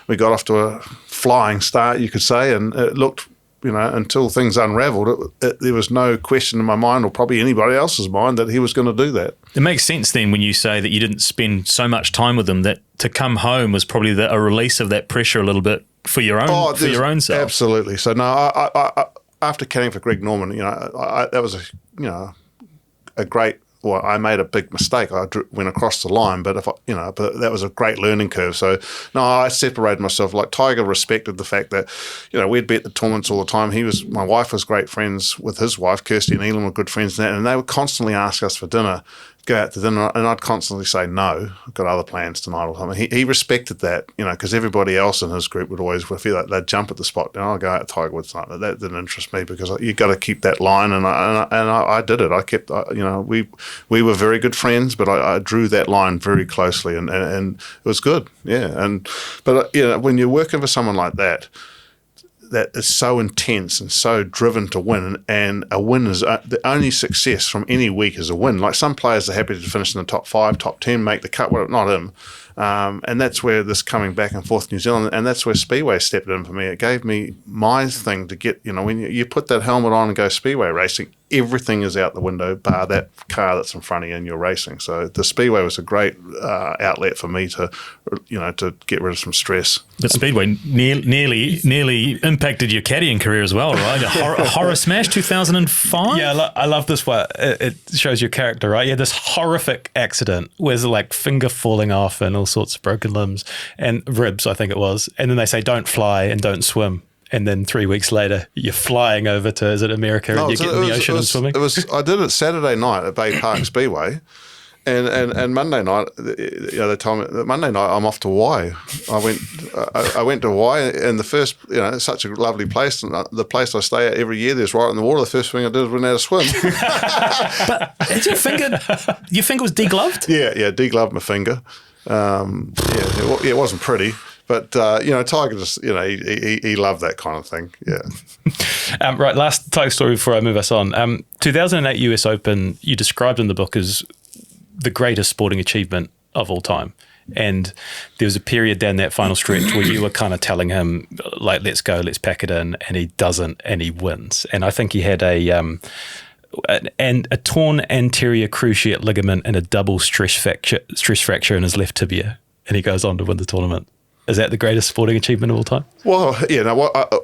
We got off to a flying start, you could say, and it looked, until things unraveled, there was no question in my mind or probably anybody else's mind that he was going to do that. It makes sense then when you say that you didn't spend so much time with him, that to come home was probably a release of that pressure a little bit for your own self. Absolutely. So no, I after caddying for Greg Norman, that was a great. Well, I made a big mistake. I went across the line, but but that was a great learning curve. So no, I separated myself. Like Tiger respected the fact that, we'd be at the tournaments all the time. My wife was great friends with his wife, Kirsty and Elam were good friends, and they would constantly ask us for dinner go out to dinner, and I'd constantly say, no, I've got other plans tonight or something. He respected that, because everybody else in his group would always feel like they'd jump at the spot. I'll go out to Tiger Woods tonight. That didn't interest me because you've got to keep that line, and I did it. I kept, we were very good friends, but I drew that line very closely, and it was good, yeah. But when you're working for someone like that is so intense and so driven to win, and a win is the only success from any week is a win. Like some players are happy to finish in the top 5, top 10, make the cut. Well, not him. And that's where this coming back and forth New Zealand, and that's where Speedway stepped in for me. It gave me my thing to get, when you put that helmet on and go Speedway racing, everything is out the window bar that car that's in front of you and you're racing. So the Speedway was a great outlet for me to get rid of some stress. But Speedway nearly impacted your caddying career as well, right? A horror smash, 2005? Yeah, I love this one. It shows your character, right? You had this horrific accident where there's like finger falling off and all sorts of broken limbs and ribs, I think it was. And then they say, don't fly and don't swim. And then 3 weeks later, you're flying over to, is it America, and you get in the ocean and swimming? I did it Saturday night at Bay Park Speedway. And Monday night, they told me that Monday night I'm off to Hawaii. I went to Hawaii, and the first, it's such a lovely place, and the place I stay at every year, there's right in the water. The first thing I did was went out to swim. But is your finger was degloved? Yeah, degloved my finger. It wasn't pretty. But, Tiger just, he loved that kind of thing, yeah. Right, last Tiger story before I move us on. 2008 US Open, you described in the book as the greatest sporting achievement of all time. And there was a period down that final stretch where you were kind of telling him, like, let's go, let's pack it in, and he doesn't, and he wins. And I think he had a torn anterior cruciate ligament and a double stress fracture in his left tibia, and he goes on to win the tournament. Is that the greatest sporting achievement of all time? Well, it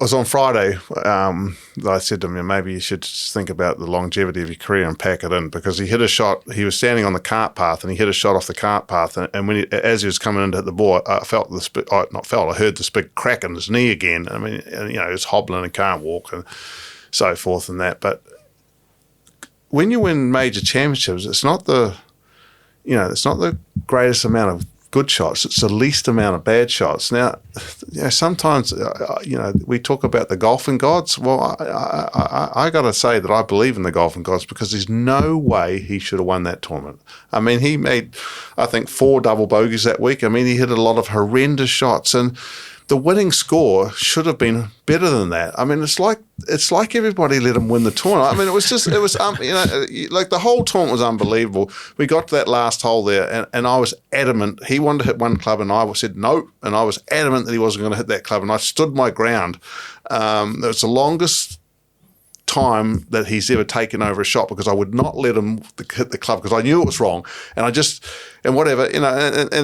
was on Friday that I said to him, maybe you should think about the longevity of your career and pack it in, because he hit a shot. He was standing on the cart path and he hit a shot off the cart path. And when as he was coming in to hit the ball, I heard this big crack in his knee again. I mean, he was hobbling and can't walk and so forth and that. But when you win major championships, it's not the greatest amount of good shots, it's the least amount of bad shots. Now, sometimes, we talk about the golfing gods. Well, I got to say that I believe in the golfing gods, because there's no way he should have won that tournament. I mean, he made, I think, 4 double bogeys that week. I mean, he hit a lot of horrendous shots, and the winning score should have been better than that. I mean, it's like everybody let him win the tournament. I mean, like the whole tournament was unbelievable. We got to that last hole there, and I was adamant. He wanted to hit one club, and I said no, and I was adamant that he wasn't going to hit that club, and I stood my ground. It was the longest time that he's ever taken over a shot, because I would not let him hit the club, because I knew it was wrong, and and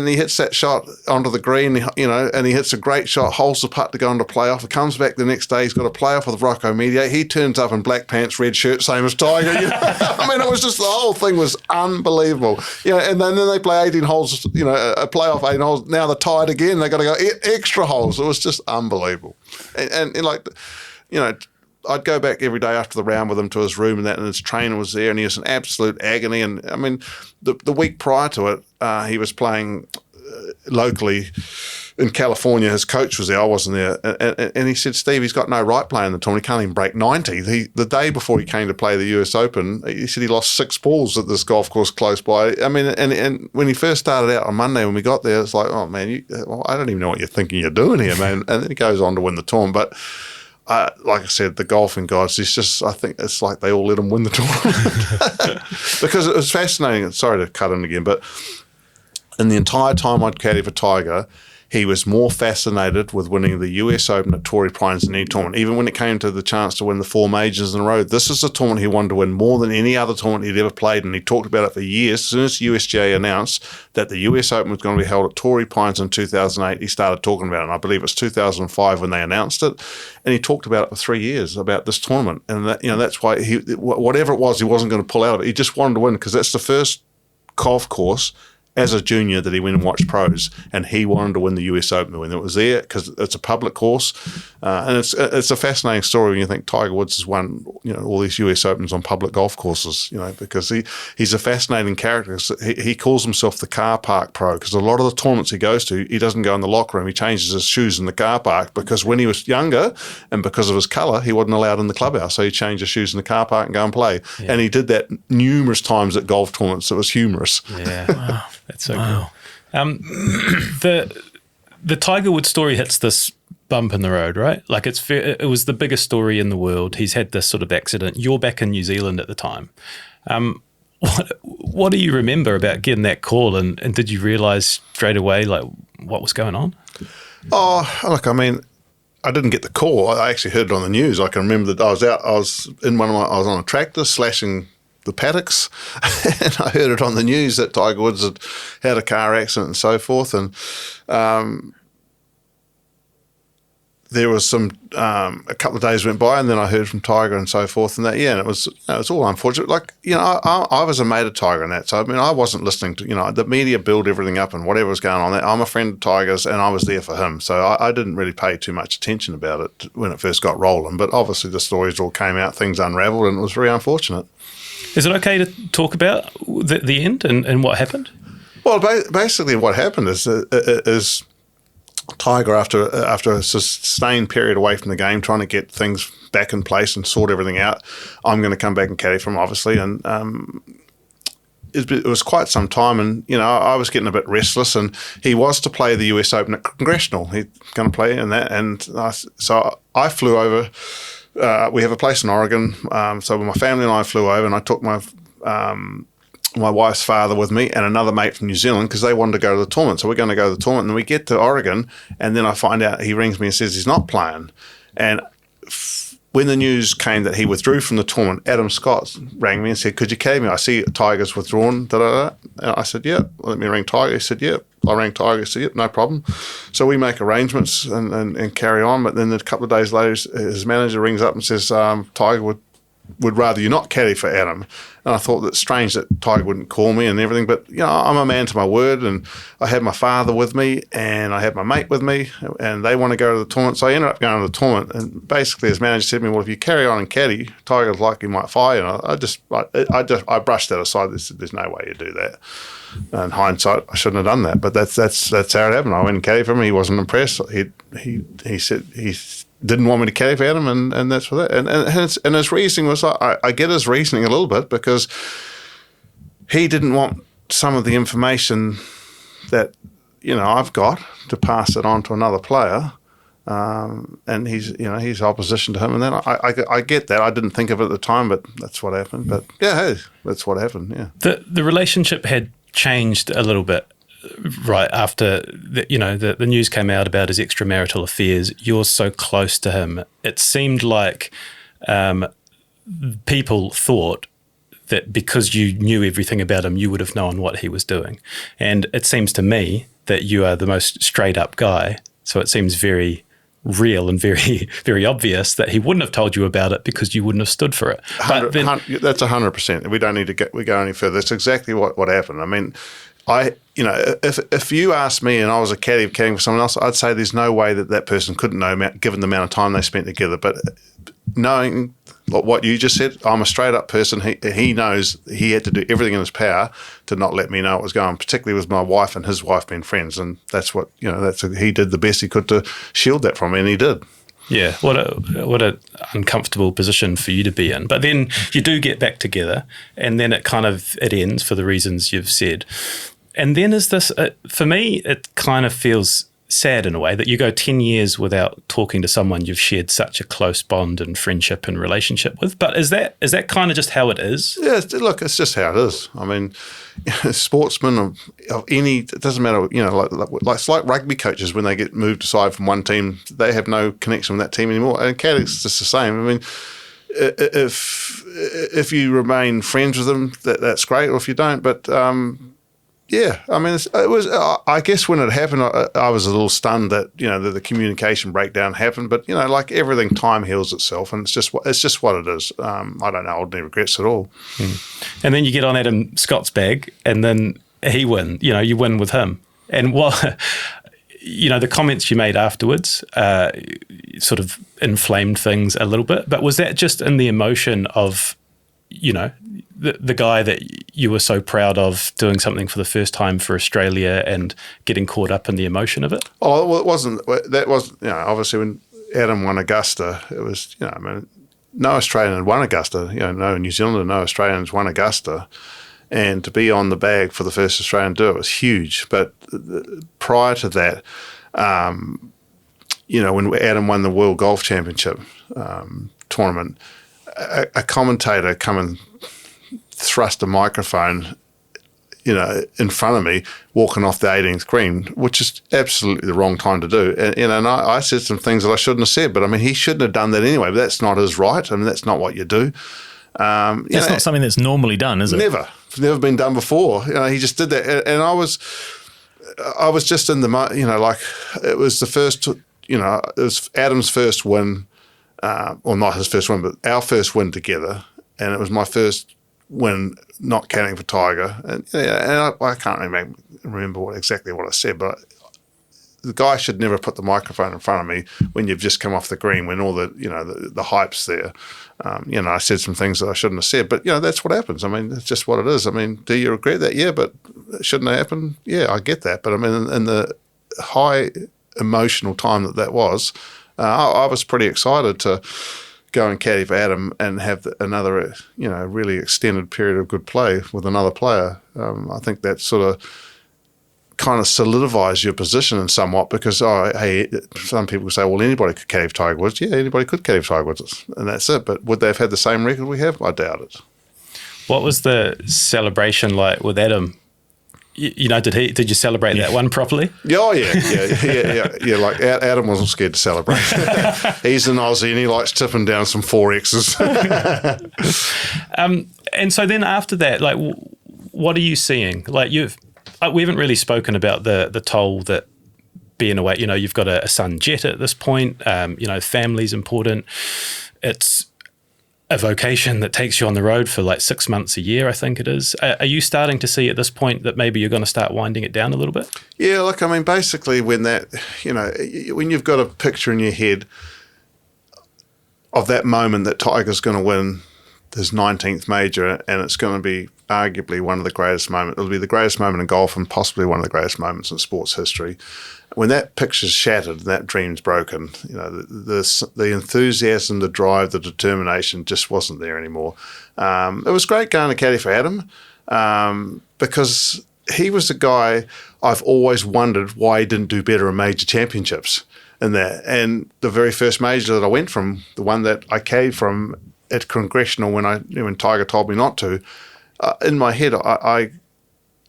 he hits that shot onto the green, and he hits a great shot, holds the putt to go into playoff. It comes back the next day, he's got a playoff with Rocco Mediate. He turns up in black pants, red shirt, same as Tiger. I mean, it was just, the whole thing was unbelievable. And then they play 18 holes, a playoff 18 holes. Now they're tied again. They got to go extra holes. It was just unbelievable, I'd go back every day after the round with him to his room, and his trainer was there, and he was in absolute agony. And I mean, the week prior to it, he was playing locally in California. His coach was there. I wasn't there. And he said, Steve, he's got no right playing the tournament. He can't even break 90. The day before he came to play the US Open, he said he lost 6 balls at this golf course close by. I mean, and when he first started out on Monday, when we got there, it's like, oh, man, I don't even know what you're thinking you're doing here, man. And then he goes on to win the tournament. But like I said, the golfing gods, I think it's like they all let him win the tournament. Because it was fascinating. Sorry to cut in again, but in the entire time I'd caddy for Tiger, he was more fascinated with winning the US Open at Torrey Pines than any tournament. Even when it came to the chance to win the 4 majors in a row, this is a tournament he wanted to win more than any other tournament he'd ever played, and he talked about it for years. As soon as the USGA announced that the US Open was going to be held at Torrey Pines in 2008, he started talking about it, and I believe it was 2005 when they announced it, and he talked about it for 3 years, about this tournament, and that's why whatever it was, he wasn't going to pull out of it. He just wanted to win, because that's the first golf course as a junior that he went and watched pros, and he wanted to win the US Open when it was there because it's a public course, and it's a fascinating story when you think Tiger Woods has won all these US Opens on public golf courses, because he's a fascinating character. He calls himself the car park pro because a lot of the tournaments he goes to, he doesn't go in the locker room. He changes his shoes in the car park because when he was younger and because of his colour, he wasn't allowed in the clubhouse, so he changed his shoes in the car park and go and play. Yeah. And he did that numerous times at golf tournaments. It was humorous. Yeah. Wow. That's so cool. The Tiger Woods story hits this bump in the road, right? Like it was the biggest story in the world. He's had this sort of accident. You're back in New Zealand at the time. What do you remember about getting that call, and did you realise straight away like what was going on? Oh, look, I mean, I didn't get the call. I actually heard it on the news. I can remember that I was on a tractor slashing the paddocks, and I heard it on the news that Tiger Woods had a car accident and so forth, and there was some a couple of days went by, and then I heard from Tiger and so forth, and it was all unfortunate. Like I was a mate of Tiger and that, so I mean I wasn't listening to the media build everything up and whatever was going on there. I'm a friend of Tiger's, and I was there for him, so I didn't really pay too much attention about it when it first got rolling. But obviously the stories all came out, things unravelled, and it was very unfortunate. Is it okay to talk about the end and what happened? Well, basically what happened is Tiger, after a sustained period away from the game, trying to get things back in place and sort everything out, I'm going to come back and caddy for him, obviously. And it was quite some time, and I was getting a bit restless. And he was to play the US Open at Congressional. He's going to play in that, and so I flew over. We have a place in Oregon, so my family and I flew over, and I took my wife's father with me and another mate from New Zealand because they wanted to go to the tournament. So we're going to go to the tournament, and we get to Oregon, and then I find out he rings me and says he's not playing. And when the news came that he withdrew from the tournament, Adam Scott rang me and said, "Could you caddy me? I see Tiger's withdrawn." And I said, "Yeah, let me ring Tiger." He said, "Yeah." I rang Tiger. He said, "Yep, no problem." So we make arrangements and carry on. But then a couple of days later, his manager rings up and says, "Tiger would rather you not caddy for Adam." And I thought that's strange that Tiger wouldn't call me and everything. But, I'm a man to my word, and I had my father with me and I had my mate with me, and they want to go to the tournament. So I ended up going to the tournament, and basically his manager said to me, "Well, if you carry on and caddy, Tiger's like he might fire you." And I brushed that aside. I said, "There's no way you do that." In hindsight, I shouldn't have done that, but that's how it happened. I went and caddied for him. He wasn't impressed. He said he didn't want me to caddy for him, and that's for that. And his reasoning was, I get his reasoning a little bit, because he didn't want some of the information that I've got to pass it on to another player. And he's opposition to him, and then I get that. I didn't think of it at the time, but that's what happened. But hey, that's what happened. Yeah, the relationship had changed a little bit right after the news came out about his extramarital affairs. You're so close to him. It seemed like people thought that because you knew everything about him, you would have known what he was doing. And it seems to me that you are the most straight up guy. So it seems very real and very, very obvious that he wouldn't have told you about it because you wouldn't have stood for it. But that's 100%. We don't need to go any further. That's exactly what happened. I mean, if you asked me and I was a caddy caddying for someone else, I'd say there's no way that person couldn't know, given the amount of time they spent together. But knowing what you just said, I'm a straight up person. He knows he had to do everything in his power to not let me know what was going on, particularly with my wife and his wife being friends. And that's what, he did the best he could to shield that from me, and he did. Yeah, what a uncomfortable position for you to be in. But then you do get back together, and then it ends for the reasons you've said. And then is this, for me, it kind of feels sad in a way that you go 10 years without talking to someone you've shared such a close bond and friendship and relationship with. But is that kind of just how it is? Yeah, look, it's just how it is. I mean, sportsmen of any, it doesn't matter, it's like rugby coaches when they get moved aside from one team, they have no connection with that team anymore. And Caddy's just the same. I mean, if you remain friends with them, that's great, or if you don't. But yeah, I mean, it was. I guess when it happened, I was a little stunned that the communication breakdown happened. But like everything, time heals itself, and it's just what it is. I don't know. I hold any regrets at all. And then you get on Adam Scott's bag, and then he win. You win with him. And what, the comments you made afterwards sort of inflamed things a little bit. But was that just in the emotion of, the guy that you were so proud of doing something for the first time for Australia and getting caught up in the emotion of it? Oh, well, it wasn't. That was, obviously when Adam won Augusta, it was, no Australian had won Augusta. No New Zealander, no Australians won Augusta. And to be on the bag for the first Australian to do it was huge. But prior to that, when Adam won the World Golf Championship tournament, a commentator come and thrust a microphone, in front of me, walking off the 18th green, which is absolutely the wrong time to do. And I said some things that I shouldn't have said, but I mean, he shouldn't have done that anyway. But that's not his right. I mean, that's not what you do. It's not something that's normally done, is it? Never. It's never been done before. He just did that, and I was just in the it was the first. It was Adam's first win, or not his first win, but our first win together, and it was my first win not caddying for Tiger, and I can't remember exactly what I said, but the guy should never put the microphone in front of me when you've just come off the green, when all the the hype's there. I said some things that I shouldn't have said, but that's what happens. I mean, it's just what it is. I mean, do you regret that? Yeah, but it shouldn't have happened. Yeah, I get that. But I mean, in the high emotional time that was, I was pretty excited to go and caddy for Adam and have another, really extended period of good play with another player. I think that sort of kind of solidifies your position in somewhat, because some people say, well, anybody could caddy for Tiger Woods. Yeah, anybody could caddy for Tiger Woods, and that's it. But would they have had the same record we have? I doubt it. What was the celebration like with Adam? Did you celebrate that one properly? Oh yeah. Like Adam wasn't scared to celebrate. He's an Aussie and he likes tipping down some 4Xs. And so then after that, like, what are you seeing? Like we haven't really spoken about the toll that being away. You've got a son Jet at this point. Family's important. It's a vocation that takes you on the road for like 6 months a year, I think it is. Are you starting to see at this point that maybe you're going to start winding it down a little bit? Yeah, look, I mean, basically when when you've got a picture in your head of that moment that Tiger's going to win his 19th major, and it's going to be arguably one of the greatest moments. It'll be the greatest moment in golf and possibly one of the greatest moments in sports history. When that picture's shattered and that dream's broken, the enthusiasm, the drive, the determination just wasn't there anymore. It was great going to caddy for Adam because he was the guy I've always wondered why he didn't do better in major championships and that. And the very first major that I went from, the one that I caddied from at Congressional when Tiger told me not to, in my head I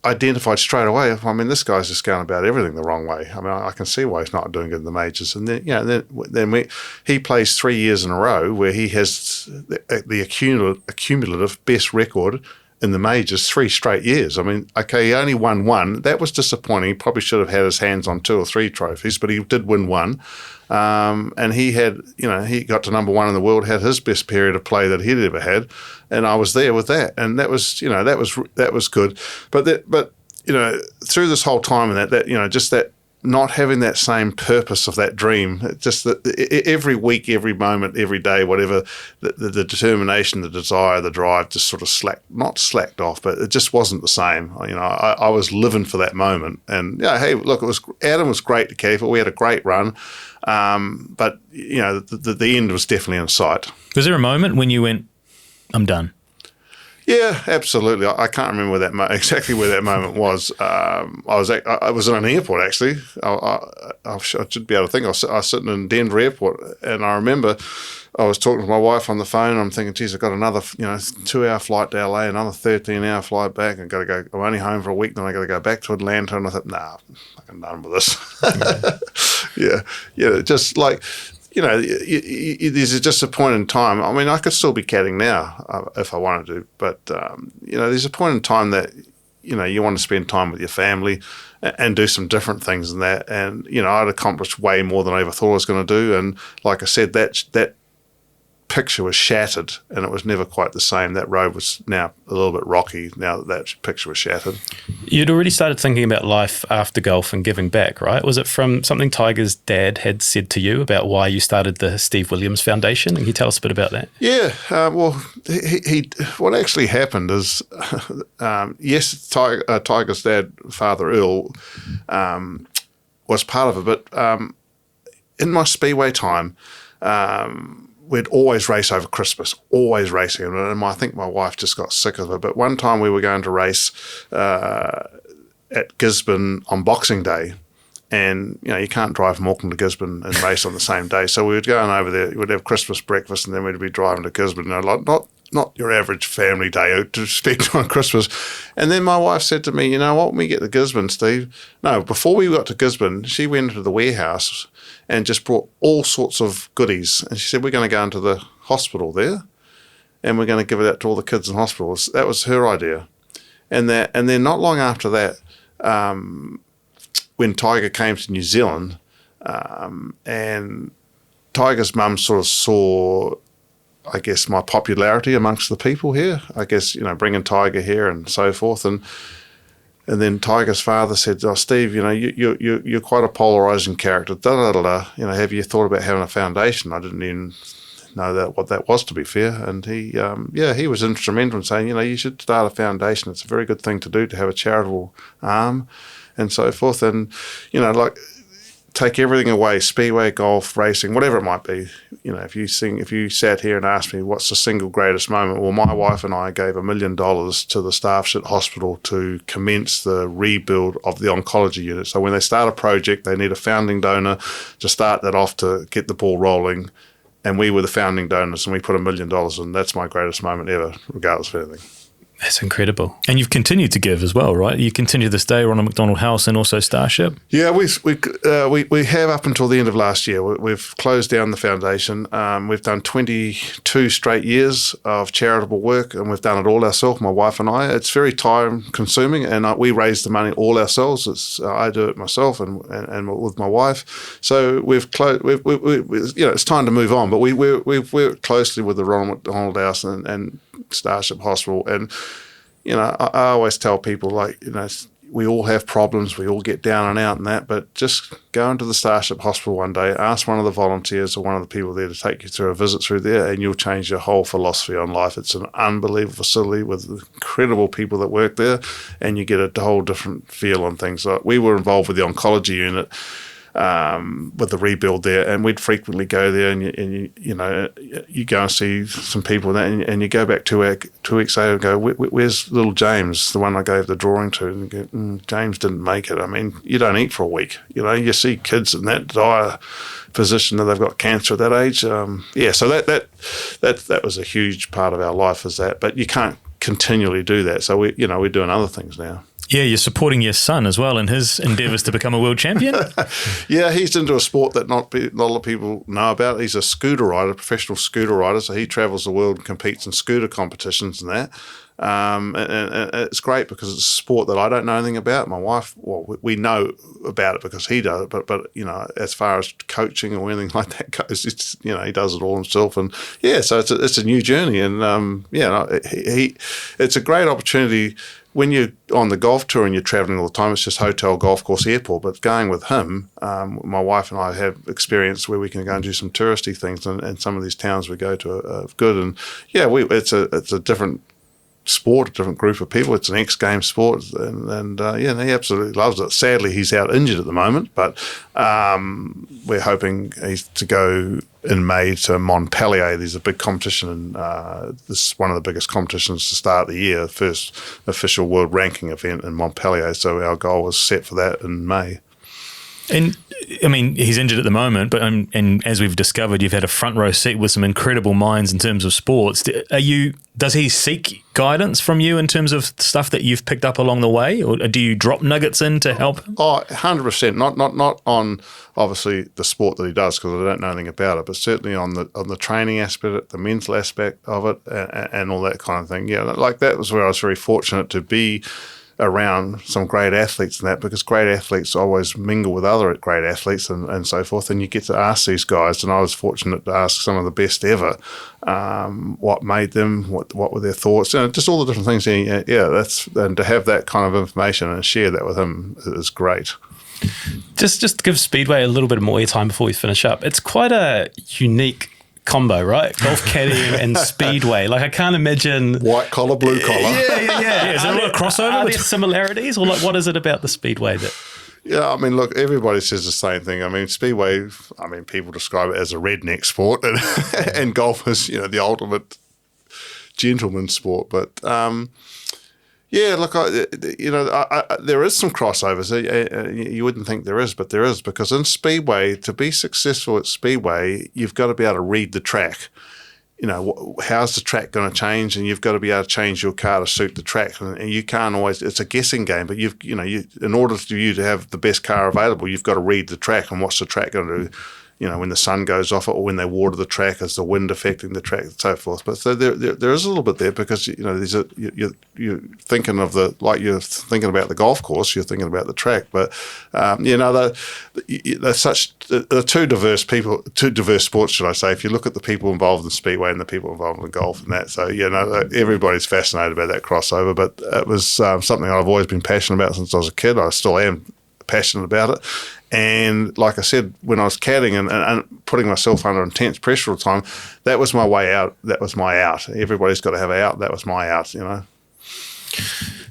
identified straight away. I mean, this guy's just going about everything the wrong way. I mean, I can see why he's not doing good in the majors. And then he plays 3 years in a row where he has the accumulative best record in the majors 3 straight years. I mean, okay, he only won one. That was disappointing. He probably should have had his hands on 2 or 3 trophies, but he did win one. And he had, he got to number 1 in the world, had his best period of play that he'd ever had, and I was there with that, and that was, that was good. But through this whole time and that just that not having that same purpose of that dream, just that every week, every moment, every day, whatever, the determination, the desire, the drive, just sort of not slacked off, but it just wasn't the same. I was living for that moment, and hey, look, Adam was great to caddy for. We had a great run. But the end was definitely in sight. Was there a moment when you went, I'm done? Yeah, absolutely. I can't remember exactly where that moment was. I was in an airport, actually. I should be able to think. I was sitting in Denver airport, and I remember I was talking to my wife on the phone, and I'm thinking, geez, I've got another 2-hour flight to LA, another 13-hour flight back. I've got to go. I'm only home for a week, then I got to go back to Atlanta. And I thought, nah, I'm fucking done with this. Yeah, just like, there's just a point in time. I mean, I could still be caddying now if I wanted to, but there's a point in time that you want to spend time with your family and do some different things than that. And I'd accomplished way more than I ever thought I was going to do. And like I said, that picture was shattered, and it was never quite the same. That road was now a little bit rocky now that picture was shattered. You'd already started thinking about life after golf and giving back, right? Was it from something Tiger's dad had said to you about why you started the Steve Williams Foundation? Can you tell us a bit about that? Yeah, well, what actually happened is, yes, Tiger's dad, Father Earl, was part of it, but in my speedway time, we'd always race over Christmas, always racing. And I think my wife just got sick of it. But one time we were going to race at Gisborne on Boxing Day. And, you can't drive from Auckland to Gisborne and race on the same day. So we would go over there, we'd have Christmas breakfast, and then we'd be driving to Gisborne. Not your average family day to spend on Christmas. And then my wife said to me, you know what, when we get to Gisborne, Steve, no, before we got to Gisborne, she went into the warehouse and just brought all sorts of goodies. And she said, we're going to go into the hospital there and we're going to give it out to all the kids in hospitals. That was her idea. And then not long after that, when Tiger came to New Zealand, and Tiger's mum sort of saw, I guess, my popularity amongst the people here, I guess, bringing Tiger here and so forth. And then Tiger's father said, oh, Steve, you're quite a polarising character, have you thought about having a foundation? I didn't even know what that was, to be fair. And he was instrumental in saying, you should start a foundation. It's a very good thing to do, to have a charitable arm and so forth. And, take everything away, speedway, golf, racing, whatever it might be. If you sat here and asked me what's the single greatest moment, well, my wife and I gave $1 million to the Starship Hospital to commence the rebuild of the oncology unit. So when they start a project, they need a founding donor to start that off, to get the ball rolling. And we were the founding donors, and we put $1 million in. That's my greatest moment ever, regardless of anything. That's incredible. And you've continued to give as well, right? You continue this day, Ronald McDonald House and also Starship. Yeah, we have up until the end of last year. We've closed down the foundation. We've done 22 straight years of charitable work, and we've done it all ourselves, my wife and I. It's very time consuming, and we raise the money all ourselves. I do it myself and with my wife. So we've closed. It's time to move on. But we've worked closely with the Ronald McDonald House and Starship Hospital, and I always tell people, we all have problems, we all get down and out and that, but just go into the Starship Hospital one day, ask one of the volunteers or one of the people there to take you through a visit through there, and you'll change your whole philosophy on life. It's an unbelievable facility with incredible people that work there, and you get a whole different feel on things. Like, we were involved with the oncology unit, with the rebuild there, and we'd frequently go there, and you go and see some people and you go back 2 weeks later and go, where's little James, the one I gave the drawing to, and you go, James didn't make it. I mean, you don't eat for a week. You see kids in that dire position that they've got cancer at that age. So that was a huge part of our life, is that, but you can't continually do that. So we're doing other things now. Yeah, you're supporting your son as well in his endeavours to become a world champion. Yeah, he's into a sport that not a lot of people know about. He's a scooter rider, professional scooter rider. So he travels the world and competes in scooter competitions and that. And it's great because it's a sport that I don't know anything about. My wife, we know about it because he does it, but as far as coaching or anything like that goes, it's he does it all himself, and so it's a new journey, and it's a great opportunity. When you're on the golf tour and you're traveling all the time, it's just hotel, golf course, airport. But going with him, my wife and I have experience where we can go and do some touristy things, and some of these towns we go to are good. And it's a different sport, a different group of people. It's an X-game sport, and he absolutely loves it. Sadly, he's out injured at the moment, but we're hoping to go in May to Montpellier. There's a big competition, and this is one of the biggest competitions to start the year, first official world ranking event in Montpellier. So our goal was set for that in May. And I mean, he's injured at the moment, but and as we've discovered, you've had a front row seat with some incredible minds in terms of sports. Does he seek guidance from you in terms of stuff that you've picked up along the way, or do you drop nuggets in to help him? Oh, 100%. Not on obviously the sport that he does, because I don't know anything about it, but certainly on the training aspect, the mental aspect of it, and all that kind of thing. Yeah, like that was where I was very fortunate to be around some great athletes and that, because great athletes always mingle with other great athletes and so forth, and you get to ask these guys, and I was fortunate to ask some of the best ever what made them, what were their thoughts, just all the different things. And to have that kind of information and share that with him is great. Just to give Speedway a little bit more airtime before we finish up, it's quite a unique combo, right? Golf caddying and Speedway. Like, I can't imagine white collar, blue collar. Yeah. Is there a lot of crossover? Are there similarities, or like, what is it about the Speedway that? Yeah, I mean, look, everybody says the same thing. I mean, Speedway, people describe it as a redneck sport, and golf is, the ultimate gentleman sport. But yeah, look, there is some crossovers. You wouldn't think there is, but there is, because in Speedway, to be successful at Speedway, you've got to be able to read the track. How's the track going to change, and you've got to be able to change your car to suit the track. And you can't always. It's a guessing game, but in order for you to have the best car available, you've got to read the track and what's the track going to do. When the sun goes off it, or when they water the track, is the wind affecting the track, and so forth. But so there is a little bit there, because you're thinking of you're thinking about the golf course, you're thinking about the track. But they're such two diverse sports, should I say? If you look at the people involved in Speedway and the people involved in golf and that, so everybody's fascinated about that crossover. But it was something I've always been passionate about since I was a kid. I still am passionate about it. And like I said, when I was caddying and putting myself under intense pressure all the time, that was my way out. That was my out. Everybody's got to have an out. That was my out, Steve, I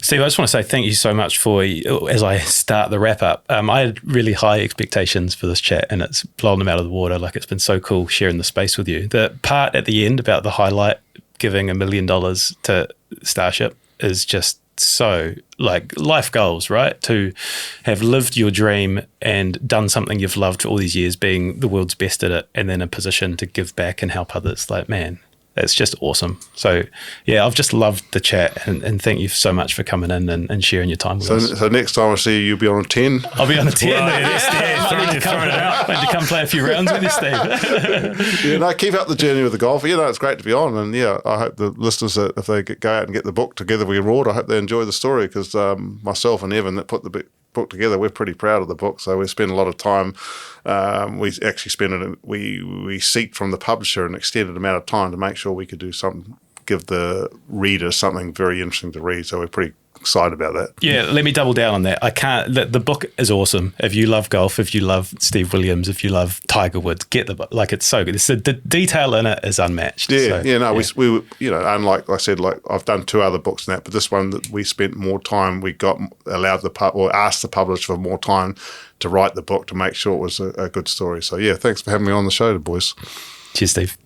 just want to say thank you so much for, as I start the wrap up, I had really high expectations for this chat, and it's blown them out of the water. Like, it's been so cool sharing the space with you. The part at the end about the highlight, giving $1 million to Starship, is just so, like, life goals, right? To have lived your dream and done something you've loved for all these years, being the world's best at it, and then in a position to give back and help others. Like, man, it's just awesome. So yeah, I've just loved the chat, and thank you so much for coming in and sharing your time with us. So next time I see you, you'll be on a 10. I'll be on a 10. Throwing it out. I need to come play a few rounds with you, Steve. Keep up the journey with the golf. It's great to be on, and I hope the listeners, if they go out and get the book Together We Roared, I hope they enjoy the story, because myself and Evan that put the book together, we're pretty proud of the book. So we spend a lot of time. We actually we seeked from the publisher an extended amount of time to make sure we could do something, give the reader something very interesting to read. So we're pretty excited about that. Yeah, let me double down on that. The book is awesome. If you love golf, if you love Steve Williams, if you love Tiger Woods, get the book. Like, it's so good. The detail in it is unmatched. We unlike I said, like, I've done 2 other books and that, but this one that we spent more time, we got asked the publisher for more time to write the book to make sure it was a good story. So yeah, thanks for having me on the show, boys. Cheers, Steve.